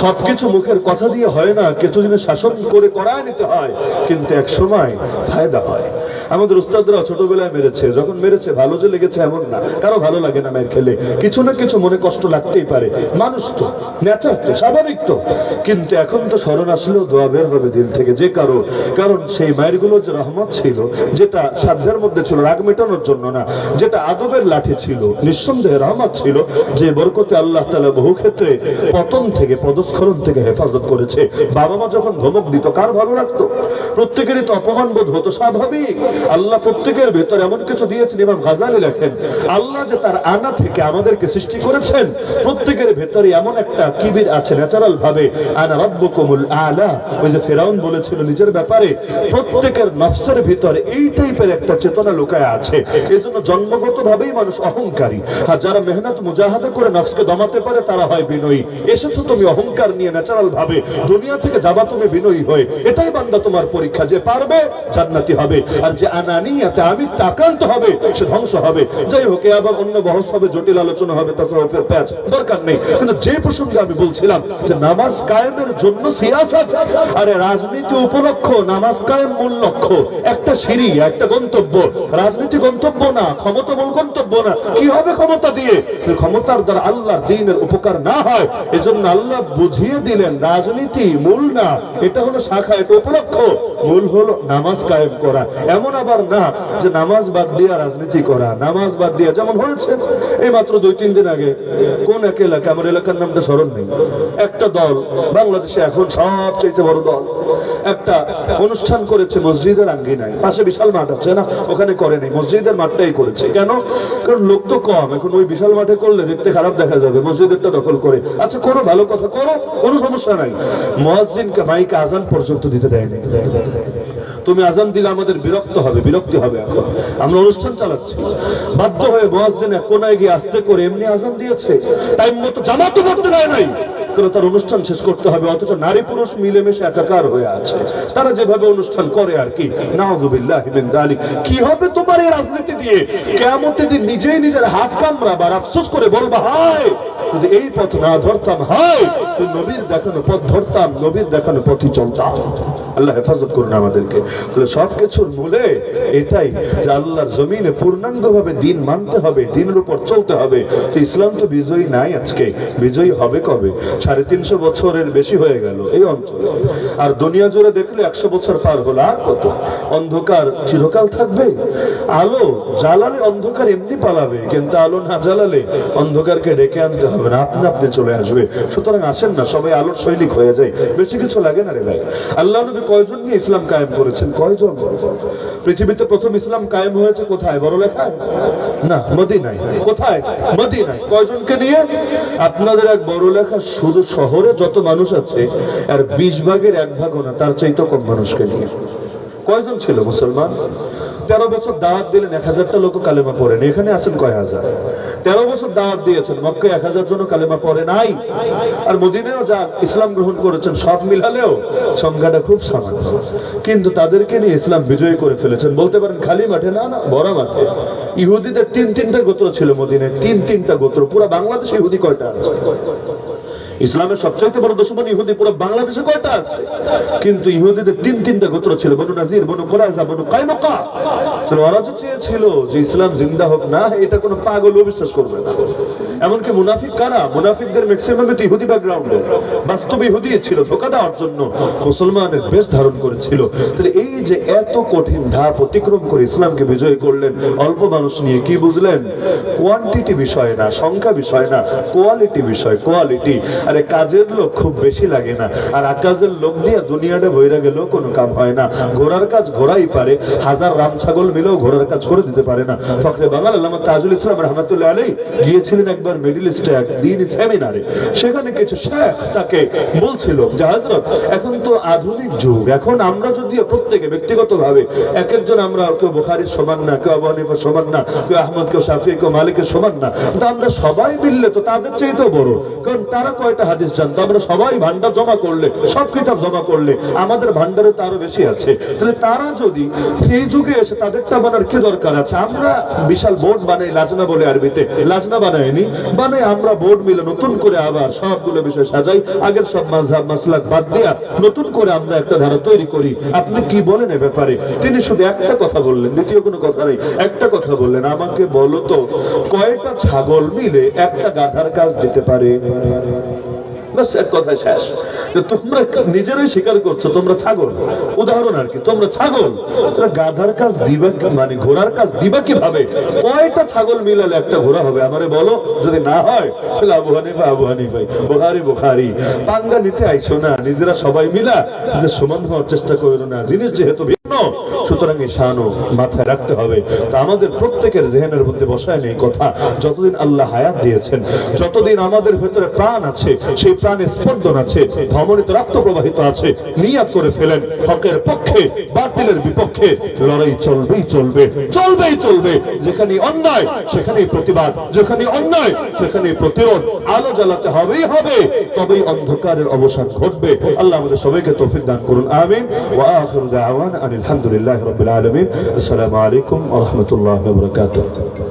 Speaker 1: সবকিছু মুখের কথা দিয়ে হয় না, কিছু জিনিস শাসন করে করায় নিতে হয়, কিন্তু এক সময় ফায়দা হয়। আমাদের উস্তাদরা ছোটবেলায় মেরেছে, যখন মেরেছে ভালো যে লেগেছে এমন না, কারো ভালো লাগে না মায়ের খেলে, কিছু না কিছু মনে কষ্ট লাগতেই পারে, মানুষ তো, নেচার তো, স্বাভাবিক তো। কিন্তু এখন তো স্মরণ আসলেও দোয়া বের হবে দিল থেকে, যে কারণ সেই মায়ের গুলো যে রহমত ছিল, যেটা সাধ্যের মধ্যে ছিল, রাগ মেটানোর জন্য না, যেটা আদবের লাঠি ছিল, নিঃসন্দেহে রহমত ছিল, যে বরকতে আল্লাহ তাআলা বহু ক্ষেত্রে পতন থেকে, পদস্খলন থেকে হেফাজত করেছে। বাবা মা যখন ধমক দিত কার ভালো লাগতো? প্রত্যেকেরই তো অপমান বোধ হতো, স্বাভাবিক। আল্লাহ প্রত্যেকের ভেতর এমন কিছু দিয়েছেন, ইমাম গাজালি লেখেন, আল্লাহ যে তার আনা থেকে আমাদেরকে সৃষ্টি করেছেন, প্রত্যেকের ভেতরে এমন একটা কিবির আছে ন্যাচারাল ভাবে, আনা রাব্বুকুমুল আলা। ওই যে ফেরাউন বলেছিল নিজের ব্যাপারে, প্রত্যেকের নফসের ভিতরে এই টাইপের একটা চেতনা লুকায় আছে। এজন্য জন্মগত ভাবেই মানুষ অহংকারী। আর যারা মেহনত মুজাহাদা করে নফসকে দমাতে পারে তারা হয় বিনয়ী। এসেছো তুমি অহংকার নিয়ে ন্যাচারাল ভাবে, দুনিয়া থেকে যাবা তুমি বিনয়ী হয়ে, এটাই বান্দা তোমার পরীক্ষা। যে পারবে জান্নাতি হবে, আর যে আনানিয়াতে আমি আক্রান্ত হবে সে ধ্বংস হবে। যাই হোক, আবার অন্য বহস হবে, জটিল আলোচনা হবে, তাসাউফের প্যাচ দরকার নেই। কিন্তু যে প্রসঙ্গে আমি বলছিলাম যে নামাজ কায়েমের জন্য সিয়াসত, আরে রাজনীতি উপলক্ষ, নামাজ কায়েম মূল লক্ষ্য, একটা সিঁড়ি, একটা গন্তব্য। রাজনীতি গন্তব্য না, ক্ষমতা মূল গন্তব্য না। কি হবে ক্ষমতা দিয়ে? ক্ষমতার দ্বারা আল্লাহর দ্বীনের উপকার না হয়, এজন্য আল্লাহ বুঝিয়ে দিলেন রাজনীতি মূল না, এটা হলো শাখা, এটা উপলক্ষ। মূল হলো নামাজ কায়েম করা। এমন আবার না যে নামাজ বাদ দিয়া রাজনীতি করা, নামাজ বাদ দিয়া, যেমন হয়েছে এই মাত্র 2-3 দিন আগে কোন এক এলাকা, আমার এলাকার নামটা স্মরণ নেই, একটা দল, বাংলাদেশে এখন সবচেয়ে বড় দল, একটা অনুষ্ঠান করেছে মসজিদের আঙ্গিনায়, পাশে বিশাল মাঠ আছে না, ওখানে করে নেই, মসজিদের মাঠটাই করেছে। কেন? কারণ লোক তো কম, এখন ওই বিশাল মাঠে করলে দেখতে খারাপ দেখা যাবে, মসজিদেরটা দখল করে। আচ্ছা করো, ভালো কথা, করো, কোনো সমস্যা নাই। মুয়াজ্জিনকে মাইকে আজান পর্যন্ত দিতে দেয়নি। তুমি আজান দিলে আমাদের বিরক্তি হবে। এখন আমরা অনুষ্ঠান চালাচ্ছি, বাধ্য হয়ে মুয়াজ্জিন এক কোনায় গিয়ে আস্তে করে এমনি আজান দিয়েছে, টাইম মতো জামাতও পড়তে দেয় নাই, কারণ তার অনুষ্ঠান শেষ করতে হবে। অথচ নারী পুরুষ মিলেমিশে একাকার হয়ে আছে, তারা যেভাবে অনুষ্ঠান করে আর কি। নাউযুবিল্লাহি মিন যালিক। কি হবে তোমার এই রাজনীতি দিয়ে? কিয়ামতের দিন নিজেই নিজের হাত কামড়াবা, আফসোস করে বলবা, হায় যদি এই পথ না ধরতাম, হায় নবীর দেখানো পথ ধরতাম, নবীর দেখানো পথই চলতাম। আল্লাহ হেফাজত করুন আমাদেরকে। তাহলে সবকিছুর মূলে এটাই যে আল্লাহর জমিনে পূর্ণাঙ্গভাবে দিন মানতে হবে, দিনের উপর চলতে হবে। তো ইসলাম তো বিজয়ী নাই, আজকে বিজয়ী হবে কবে? 350 বছরের বেশি হয়ে গেল এই অঞ্চলে, আর দুনিয়া জুড়ে দেখলে 100 বছর পার হলো। আর কত? অন্ধকার চিরকাল থাকবে। আলো জ্বালালে অন্ধকার এমনি পালাবে, কিন্তু আলো না জ্বালালে অন্ধকারকে ডেকে আনতে হবে না, আপনি আপনি চলে আসবে। সুতরাং আসেন না, সবাই আলোর সৈনিক হয়ে যায়, বেশি কিছু লাগে না রে ভাই। আল্লাহ নবী কয়জন নিয়ে ইসলাম কায়েম করেছেন? কয়জন? পৃথিবীতে প্রথম ইসলাম কায়েম হয়েছে কোথায়? বড় লেখায় না, মদিনায়। কোথায়? মদিনায়। কয়জনকে নিয়ে? আপনাদের এক বড় লেখা শুধু শহরে যত মানুষ আছে আর 20 ভাগের 1 ভাগও না, তার চাইতে কম মানুষকে নিয়ে। কয়জন ছিল মুসলমান? 13 বছর দাওয়াত দিলেন, 1000টা লোক কালেমা পড়েন। এখানে আছেন কয় হাজার? 13 বছর দাওয়াত দিয়েছেন, মক্কায় 1000 জন কালেমা পড়ে নাই। আর মদিনায়ও যা ইসলাম গ্রহণ করেছেন, সব মিলালেও সংখ্যাটা খুব সামান্য। কিন্তু তাদেরকে নিয়ে ইসলাম বিজয় করে ফেলেছেন। বলতে পারেন খালি মাঠে না, না বড় মাঠে। ইহুদিদের 3-3টা গোত্র ছিল মদিনায়, 3-3টা গোত্র। পুরো বাংলাদেশে ইহুদি কয়টা আছে? ইসলামের সবচাইতে বড় দুশমন ইহুদি পুরো বাংলাদেশে কয়টা আছে? কিন্তু ইহুদিদের 3-3টা গোত্র ছিল, বনু নাজির, বনু কুরাইজা, বনু কায়নুকা। ওরা যে চেয়েছিল যে ইসলাম জিন্দা হোক না, এটা কোনো পাগলও বিশ্বাস করবে না। এমনকি মুনাফিক কারা? মুনাফিকদের ম্যাক্সিমাম তো ইহুদি ব্যাকগ্রাউন্ডের, বাস্তবে ইহুদি ছিল, ধোঁকা দেওয়ার জন্য মুসলমানের বেশ ধারণ করেছিল। তাহলে এই যে এত কঠিন ধাপ অতিক্রম করে ইসলামকে বিজয় করলেন অল্প মানুষ নিয়ে, কি বুঝলেন? কোয়ান্টিটি বিষয় না, সংখ্যা বিষয় না, কোয়ালিটি বিষয়, কোয়ালিটি। আরে কাজের লোক খুব বেশি লাগে না, আর আকাশের লোক দিয়ে দুনিয়াটা বইরা গেলেও কোনো কাম হয় না। ঘোড়ার কাজ ঘোড়াই পারে, হাজার রাম ছাগল মিলেও ঘোড়ার কাজ করে দিতে পারে না। ফখরে বাঙাল আল্লামা তাজুল ইসলাম রহমাতুল্লাহ আলাইহি গিয়েছিলেন একবার মিডল ইস্টে এক দিনই সেমিনারে। সেখানে কিছু শেখ তাকে বলছিল যে হযরত, এখন তো আধুনিক যুগ, এখন আমরা যদি প্রত্যেকে ব্যক্তিগতভাবে এক একজন, আমরা কেউ বুখারীর সমান না, কেউ আবু হানিফার সমান না, কেউ আহমদ, কেউ শাফিঈ, কেউ মালিকের সমান না, কিন্তু আমরা সবাই মিললে তো তাদের চাইতেও বড়। কারণ তারা কয়টা হাদিস জানতো, আমরা সবাই ভান্ডার জমা করলে, সব কিতাব জমা করলে আমাদের ভান্ডারে তো আরো বেশি আছে। তাহলে তারা যদি এই যুগে এসে তাদেরটা বানার কি দরকার আছে? আমরা বিশাল বোর্ড বানাই, লাজনা বলে আরবিতে, লাজনা বানাইনি, বানাই আমরা বোর্ড মিলে নতুন করে আবার সবগুলো বিষয় সাজাই, আগের সব মাযহাব মাসলাক বাদ দিয়া নতুন করে আমরা একটা ধারা তৈরি করি। আপনি কি বলেন এ ব্যাপারে? তিনি শুধু একটা কথা বললেন, দ্বিতীয় কোনো কথা নেই, একটা কথা বললেন, আমাকে বলো তো কয়টা ছাগল মিলে একটা গাধার কাজ দিতে পারে? বাস, এক কথায় শেষ। তোমরা নিজেরাই স্বীকার করছো তোমরা ছাগল, উদাহরণ আর কি, তোমরা ছাগল, গাধার কাজ দিবা মানে ঘোড়ার কাজ দিবা কিভাবে? কয়টা ছাগল মিলালে একটা ঘোড়া হবে আমারে বলো? যদি না হয় তাহলে আবু হানিফা আবু হানিফাই, বুখারী বুখারী। পাঙ্গা নিতে আইছো না, নিজেরা সবাই মিলা সমান হওয়ার চেষ্টা করো না। জিনিস যেহেতু ভিন্ন, সুতরাং এই শানও মাথায় রাখতে হবে। তো আমাদের প্রত্যেকের জেহেনের মধ্যে বসায় নেই কথা, যতদিন আল্লাহ হায়াত দিয়েছেন, যতদিন আমাদের ভেতরে প্রাণ আছে, সেই প্রাণে স্পন্দন আছে, ধমনীত রক্ত প্রবাহিত আছে, নিয়াত করে ফেলেন হকের পক্ষে বাতিলের বিপক্ষে লড়াই চলবেই চলবে, চলবেই চলবে। যেখানে অন্যায় সেখানেই প্রতিবাদ, যেখানে অন্যায় সেখানেই প্রতিরোধ। আলো জ্বালাতে হবেই হবে, তবেই অন্ধকারের অবসান ঘটবে। আল্লাহ আমাদের সবাইকে তৌফিক দান করুন, আমিন। ওয়া আখিরু দাওয়ানা আলহামদুলিল্লাহি রাব্বিল আলামিন। আসসালামু আলাইকুম ওয়া রাহমাতুল্লাহি ওয়া বারাকাতুহু।